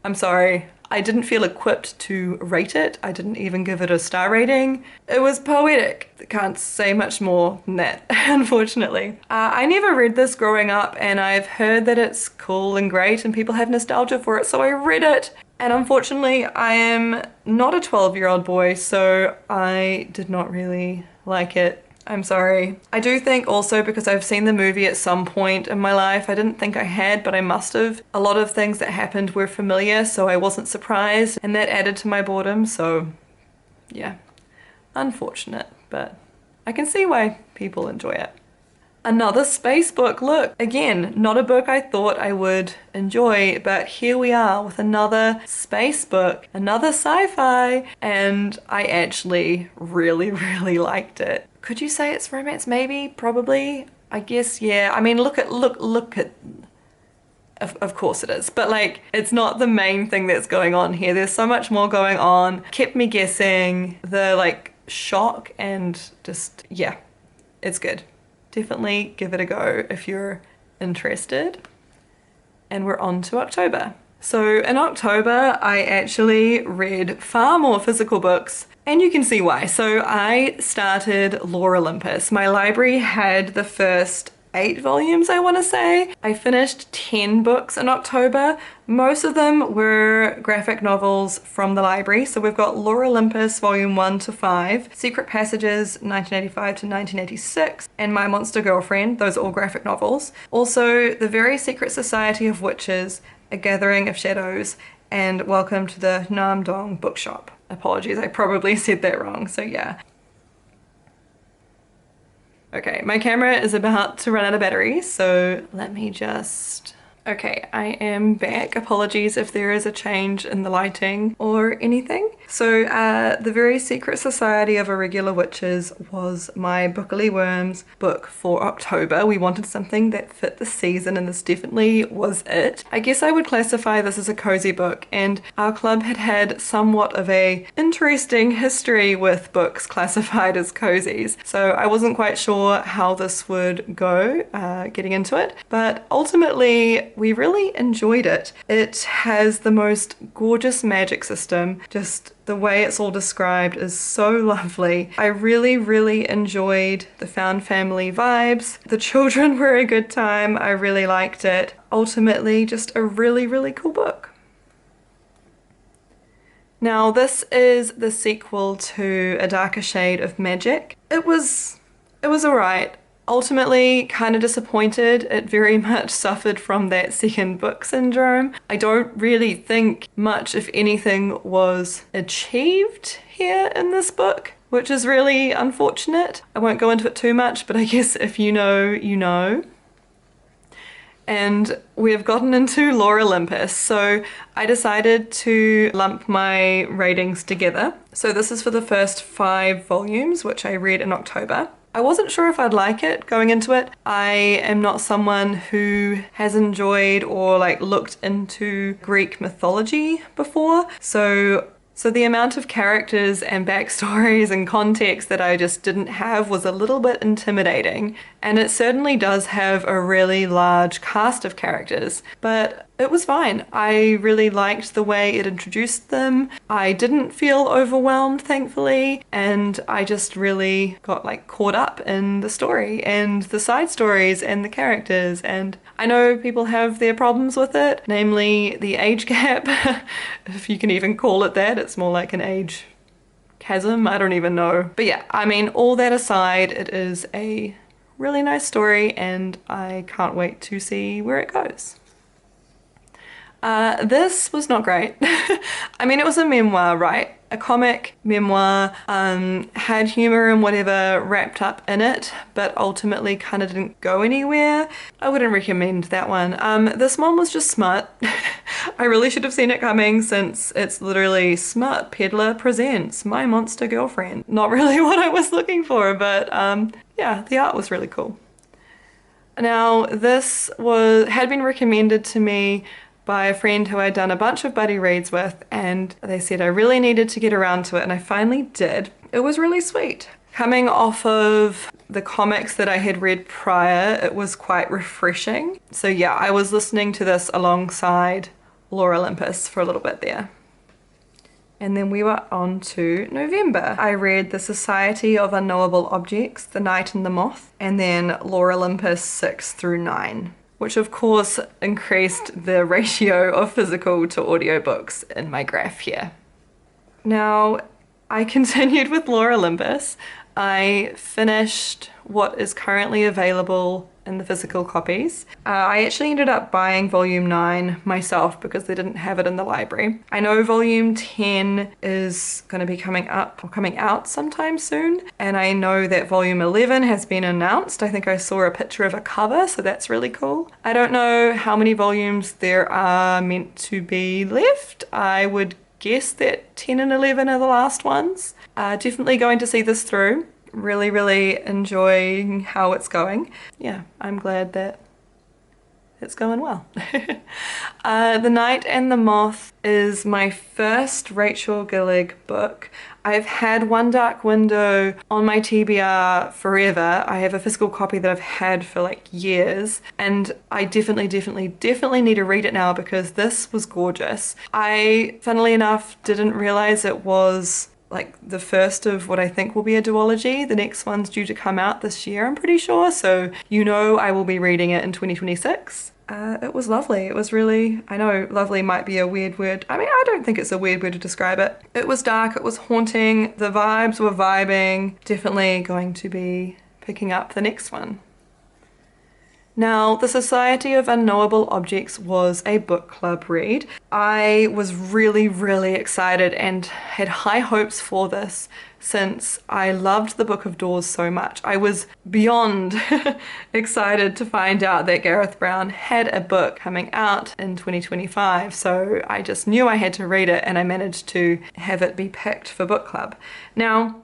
I'm sorry. I didn't feel equipped to rate it. I didn't even give it a star rating. It was poetic. I can't say much more than that, unfortunately. I never read this growing up, and I've heard that it's cool and great and people have nostalgia for it, so I read it. And unfortunately, I am not a 12-year-old boy, so I did not really like it. I'm sorry. I do think also because I've seen the movie at some point in my life, I didn't think I had, but I must have. A lot of things that happened were familiar, so I wasn't surprised, and that added to my boredom, so yeah, unfortunate, but I can see why people enjoy it. Another space book. Look, again, not a book I thought I would enjoy, but here we are with another space book, another sci-fi, and I actually really, really liked it. Could you say it's romance? Maybe, probably, I guess, yeah. I mean, look at, of course it is, but like, it's not the main thing that's going on here. There's so much more going on. Kept me guessing. The like shock and just, yeah, it's good. Definitely give it a go if you're interested. And we're on to October. So in October, I actually read far more physical books, and you can see why. So I started Lore Olympus. My library had the first 8 volumes, I want to say. I finished 10 books in October. Most of them were graphic novels from the library. So we've got Lore Olympus volume 1 to 5, Secret Passages 1985 to 1986, and My Monster Girlfriend. Those are all graphic novels. Also, The Very Secret Society of Witches, A Gathering of Shadows, and Welcome to the Nam Dong Bookshop. Apologies, I probably said that wrong, so yeah. Okay, my camera is about to run out of battery, so let me just... Okay, I am back. Apologies if there is a change in the lighting or anything. So The Very Secret Society of Irregular Witches was my Bookily Worms book for October. We wanted something that fit the season, and this definitely was it. I guess I would classify this as a cozy book, and our club had had somewhat of a interesting history with books classified as cozies. So I wasn't quite sure how this would go getting into it, but ultimately we really enjoyed it. It has the most gorgeous magic system. Just the way it's all described is so lovely. I really, really enjoyed the found family vibes. The children were a good time. I really liked it. Ultimately, just a really, really cool book. Now, this is the sequel to A Darker Shade of Magic. It was alright. Ultimately, kind of disappointed. It very much suffered from that second book syndrome. I don't really think much, if anything, was achieved here in this book, which is really unfortunate. I won't go into it too much, but I guess if you know, you know. And we've gotten into Lore Olympus, so I decided to lump my ratings together. So this is for the first 5 volumes, which I read in October. I wasn't sure if I'd like it going into it. I am not someone who has enjoyed or like looked into Greek mythology before, so the amount of characters and backstories and context that I just didn't have was a little bit intimidating, and it certainly does have a really large cast of characters, but it was fine. I really liked the way it introduced them. I didn't feel overwhelmed, thankfully, and I just really got like caught up in the story and the side stories and the characters. And I know people have their problems with it, namely the age gap, if you can even call it that. It's more like an age chasm, I don't even know. But yeah, I mean, all that aside, it is a really nice story and I can't wait to see where it goes. This was not great. I mean, it was a memoir, right? A comic memoir, had humor and whatever wrapped up in it, but ultimately kind of didn't go anywhere. I wouldn't recommend that one. This one was just smut. I really should have seen it coming, since it's literally Smut Peddler presents My Monster Girlfriend. Not really what I was looking for, but yeah, the art was really cool. Now, this had been recommended to me by a friend who I'd done a bunch of buddy reads with, and they said I really needed to get around to it, and I finally did. It was really sweet. Coming off of the comics that I had read prior, it was quite refreshing. So yeah, I was listening to this alongside Lore Olympus for a little bit there. And then we were on to November. I read The Society of Unknowable Objects, The Knight and the Moth, and then Lore Olympus 6 through 9. Which of course increased the ratio of physical to audiobooks in my graph here. Now, I continued with Lore Olympus. I finished what is currently available in the physical copies. I actually ended up buying volume 9 myself because they didn't have it in the library. I know volume 10 is going to be coming out sometime soon, and I know that volume 11 has been announced. I think I saw a picture of a cover, so that's really cool. I don't know how many volumes there are meant to be left. I would guess that 10 and 11 are the last ones. Definitely going to see this through. Really enjoying how it's going. Yeah, I'm glad that it's going well. The Night and the Moth is my first Rachel Gillig book. I've had One Dark Window on my TBR forever. I have a physical copy that I've had for like years, and I definitely need to read it now because this was gorgeous. I, funnily enough, didn't realize it was like the first of what I think will be a duology. The next one's due to come out this year, I'm pretty sure, so you know I will be reading it in 2026. It was lovely. It was really, I know lovely might be a weird word. I mean, I don't think it's a weird word to describe it. It was dark, it was haunting, the vibes were vibing. Definitely going to be picking up the next one. Now, The Society of Unknowable Objects was a book club read. I was really excited and had high hopes for this since I loved the Book of Doors so much. I was beyond excited to find out that Gareth Brown had a book coming out in 2025, so I just knew I had to read it, and I managed to have it be picked for book club. Now,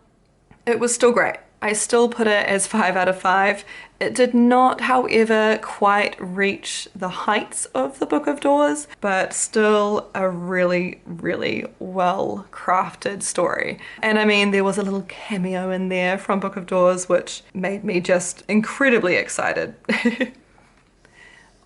it was still great. I still put it as 5 out of 5. It did not, however, quite reach the heights of the Book of Doors, but still a really well crafted story. And I mean, there was a little cameo in there from Book of Doors, which made me just incredibly excited.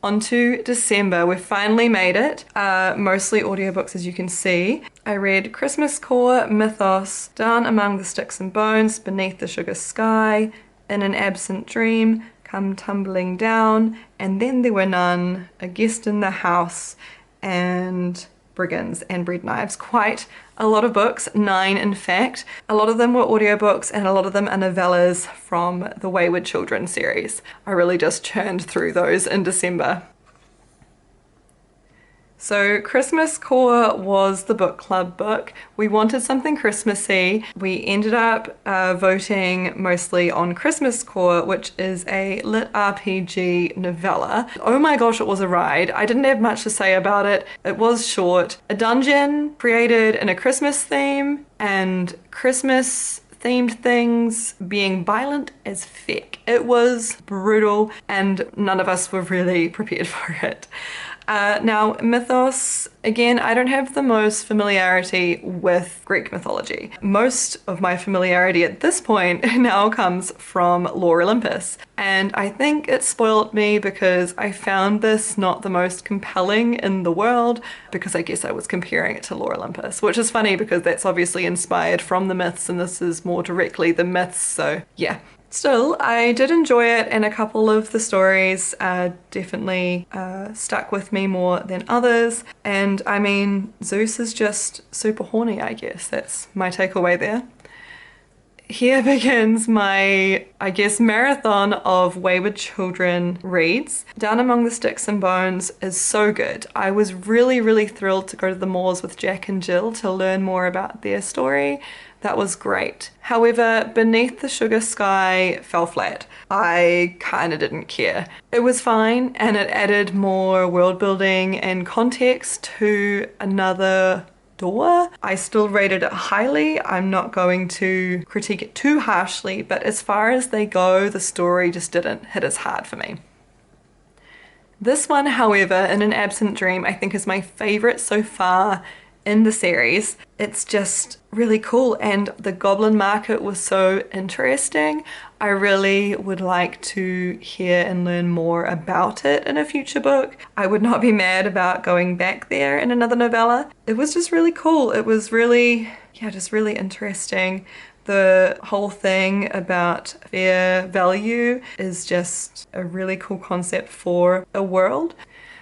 On to December. We've finally made it. Mostly audiobooks, as you can see. I read Christmas Core, Mythos, Down Among the Sticks and Bones, Beneath the Sugar Sky, In an Absent Dream, Come Tumbling Down, and Then There Were None, A Guest in the House, and Brigands and Bread Knives. Quite a lot of books, 9 in fact. A lot of them were audiobooks and a lot of them are novellas from the Wayward Children series. I really just churned through those in December. So Christmas Core was the book club book. We wanted something Christmassy. We ended up voting mostly on Christmas Core, which is a lit RPG novella. Oh my gosh, it was a ride. I didn't have much to say about it. It was short. A dungeon created in a Christmas theme and Christmas themed things being violent as feck. It was brutal and none of us were really prepared for it. Now, Mythos, again, I don't have the most familiarity with Greek mythology. Most of my familiarity at this point now comes from Lore Olympus. And I think it spoiled me because I found this not the most compelling in the world, because I guess I was comparing it to Lore Olympus, which is funny because that's obviously inspired from the myths and this is more directly the myths, so yeah. Still, I did enjoy it and a couple of the stories definitely stuck with me more than others. And I mean, Zeus is just super horny, I guess. That's my takeaway there. Here begins my, I guess, marathon of Wayward Children reads. Down Among the Sticks and Bones is so good. I was really thrilled to go to the moors with Jack and Jill to learn more about their story. That was great. However, Beneath the Sugar Sky fell flat. I kinda didn't care. It was fine and it added more world building and context to another door. I still rated it highly. I'm not going to critique it too harshly, but as far as they go, the story just didn't hit as hard for me. This one, however, In an Absent Dream, I think is my favorite so far in the series. It's just really cool and the goblin market was so interesting. I really would like to hear and learn more about it in a future book. I would not be mad about going back there in another novella. It was just really cool. It was really, yeah, just really interesting. The whole thing about fair value is just a really cool concept for a world.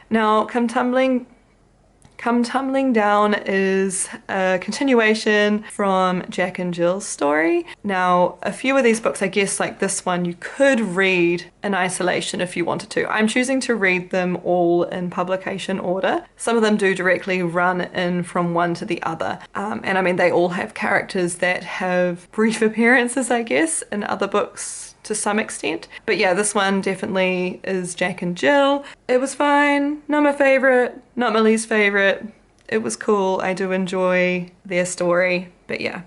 Now, Come Come Tumbling Down is a continuation from Jack and Jill's story. Now, a few of these books, I guess like this one, you could read in isolation if you wanted to. I'm choosing to read them all in publication order. Some of them do directly run in from one to the other. And I mean, they all have characters that have brief appearances, I guess, in other books to some extent. But yeah, this one definitely is Jack and Jill. It was fine. Not my favorite, not my least favorite. It was cool. I do enjoy their story. But yeah.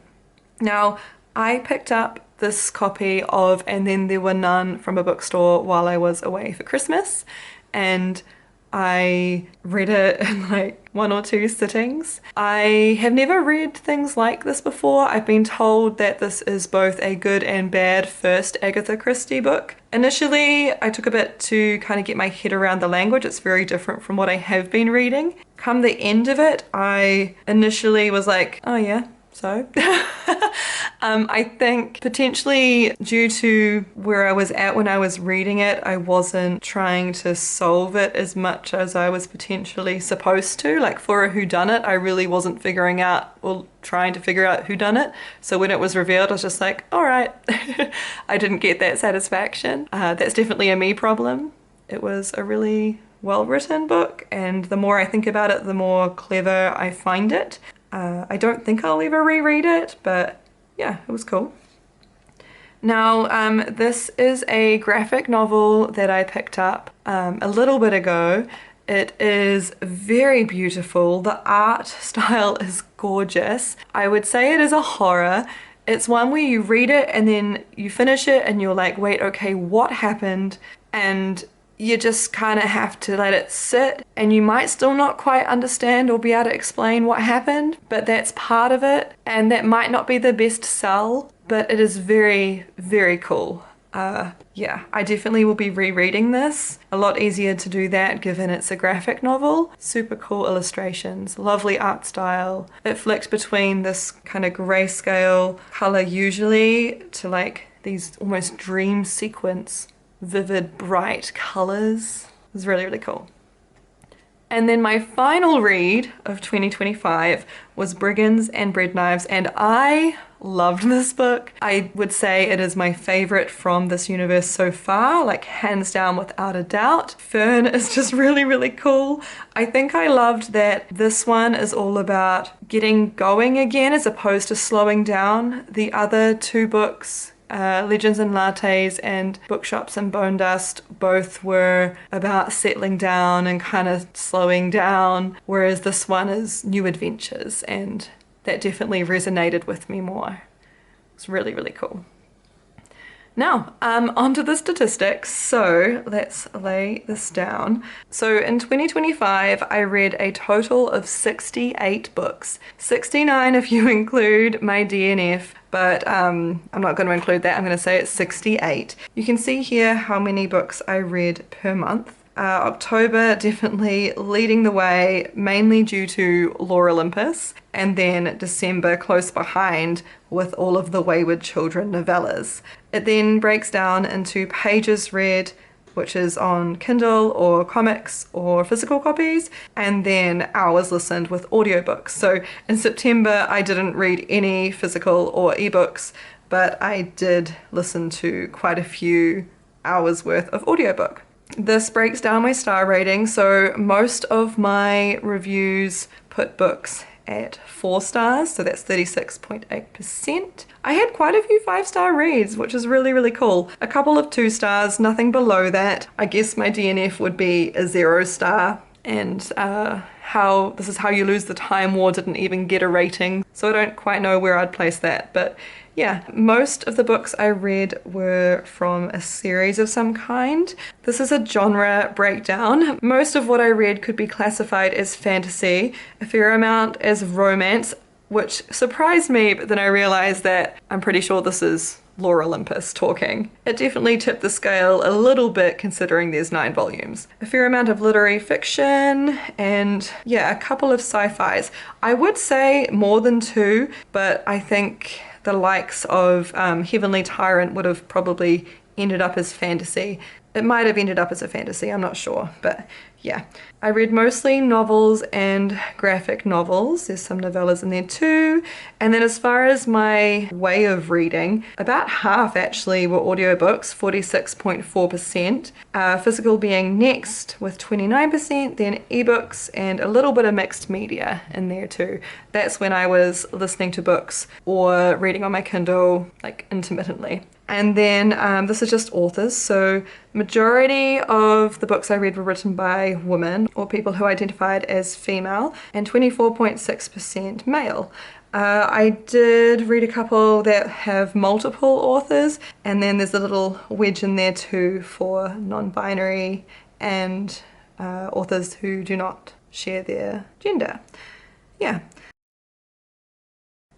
Now, I picked up this copy of And Then There Were None from a bookstore while I was away for Christmas, and I read it in like 1 or 2 sittings. I have never read things like this before. I've been told that this is both a good and bad first Agatha Christie book. Initially, I took a bit to kind of get my head around the language. It's very different from what I have been reading. Come the end of it, I initially was like, oh yeah, so. I think potentially due to where I was at when I was reading it, I wasn't trying to solve it as much as I was potentially supposed to. Like for a whodunit, I really wasn't figuring out or trying to figure out whodunit. So when it was revealed, I was just like, all right. I didn't get that satisfaction. That's definitely a me problem. It was a really well-written book, and the more I think about it, the more clever I find it. I don't think I'll ever reread it, but yeah, it was cool. Now, this is a graphic novel that I picked up a little bit ago. It is very beautiful. The art style is gorgeous. I would say it is a horror. It's one where you read it and then you finish it and you're like, wait, okay, what happened? And you just kind of have to let it sit, and you might still not quite understand or be able to explain what happened, but that's part of it, and that might not be the best sell, but it is very, very cool. Yeah, I definitely will be rereading this. A lot easier to do that given it's a graphic novel. Super cool illustrations, lovely art style. It flicked between this kind of grayscale color usually to like these almost dream sequence vivid, bright colors. It was really, really cool. And then my final read of 2025 was Brigands and Bread Knives, and I loved this book. I would say it is my favorite from this universe so far, like hands down without a doubt. Fern is just really, really cool. I think I loved that this one is all about getting going again as opposed to slowing down. The other 2 books, Legends and Lattes and Bookshops and Bone Dust, both were about settling down and kind of slowing down, whereas this one is new adventures, and that definitely resonated with me more. It's really, really cool. Now, onto the statistics. So let's lay this down. So in 2025, I read a total of 68 books. 69 if you include my DNF, but I'm not going to include that. I'm going to say it's 68. You can see here how many books I read per month. October definitely leading the way, mainly due to Lore Olympus, and then December close behind with all of the Wayward Children novellas. It then breaks down into pages read, which is on Kindle or comics or physical copies, and then hours listened with audiobooks. So in September I didn't read any physical or ebooks, but I did listen to quite a few hours worth of audiobook. This breaks down my star rating, so most of my reviews put books at 4 stars, so that's 36.8%. I had quite a few 5-star reads, which is really, really cool. A couple of 2 stars, nothing below that. I guess my DNF would be a 0 star, and This Is How You Lose the Time War didn't even get a rating, so I don't quite know where I'd place that, but yeah, most of the books I read were from a series of some kind. This is a genre breakdown. Most of what I read could be classified as fantasy, a fair amount as romance, which surprised me, but then I realized that I'm pretty sure this is Lore Olympus talking. It definitely tipped the scale a little bit considering there's 9 volumes. A fair amount of literary fiction and yeah, a couple of sci-fis. I would say more than 2, but I think the likes of Heavenly Tyrant would have probably ended up as fantasy. It might have ended up as a fantasy, I'm not sure, but yeah, I read mostly novels and graphic novels. There's some novellas in there too. And then as far as my way of reading, about half actually were audiobooks, 46.4%, physical being next with 29%, then ebooks and a little bit of mixed media in there too. That's when I was listening to books or reading on my Kindle, like intermittently. And then this is just authors, so majority of the books I read were written by women or people who identified as female, and 24.6% male. I did read a couple that have multiple authors, and then there's a little wedge in there too for non-binary and authors who do not share their gender. Yeah.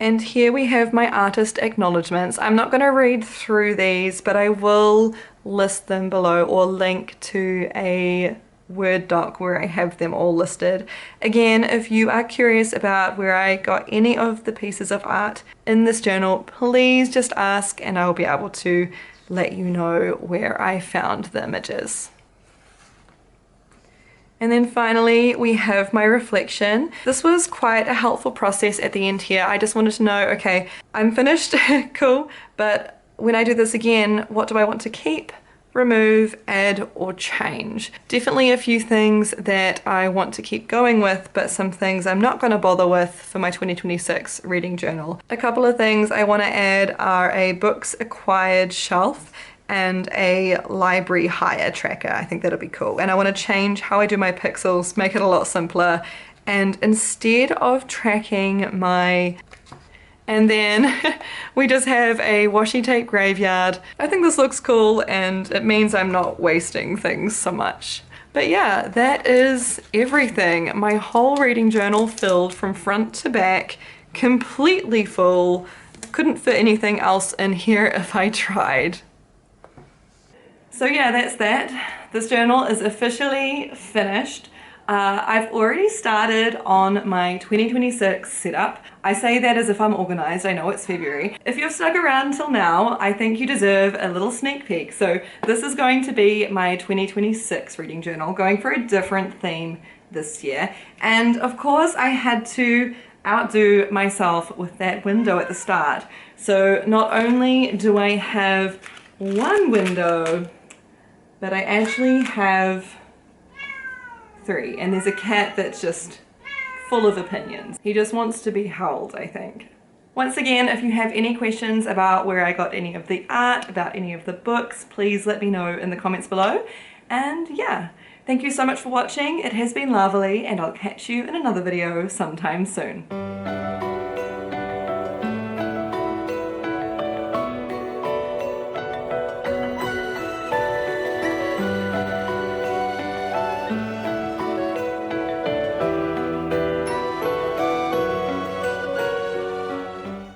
And here we have my artist acknowledgements. I'm not going to read through these, but I will list them below or link to a Word doc where I have them all listed. Again, if you are curious about where I got any of the pieces of art in this journal, please just ask and I'll be able to let you know where I found the images. And then finally, we have my reflection. This was quite a helpful process at the end here. I just wanted to know, okay, I'm finished, cool, but when I do this again, what do I want to keep, remove, add, or change? Definitely a few things that I want to keep going with, but some things I'm not going to bother with for my 2026 reading journal. A couple of things I want to add are a books acquired shelf and a library hire tracker. I think that'll be cool. And I want to change how I do my pixels, make it a lot simpler. And instead of tracking my... And then we just have a washi tape graveyard. I think this looks cool and it means I'm not wasting things so much. But yeah, that is everything. My whole reading journal filled from front to back, completely full. Couldn't fit anything else in here if I tried. So yeah, that's that. This journal is officially finished. I've already started on my 2026 setup. I say that as if I'm organized. I know it's February. If you've stuck around till now, I think you deserve a little sneak peek. So this is going to be my 2026 reading journal, going for a different theme this year. And of course I had to outdo myself with that window at the start. So not only do I have one window, but I actually have 3, and there's a cat that's just full of opinions. He just wants to be held, I think. Once again, if you have any questions about where I got any of the art, about any of the books, please let me know in the comments below. And yeah, thank you so much for watching. It has been lovely, and I'll catch you in another video sometime soon.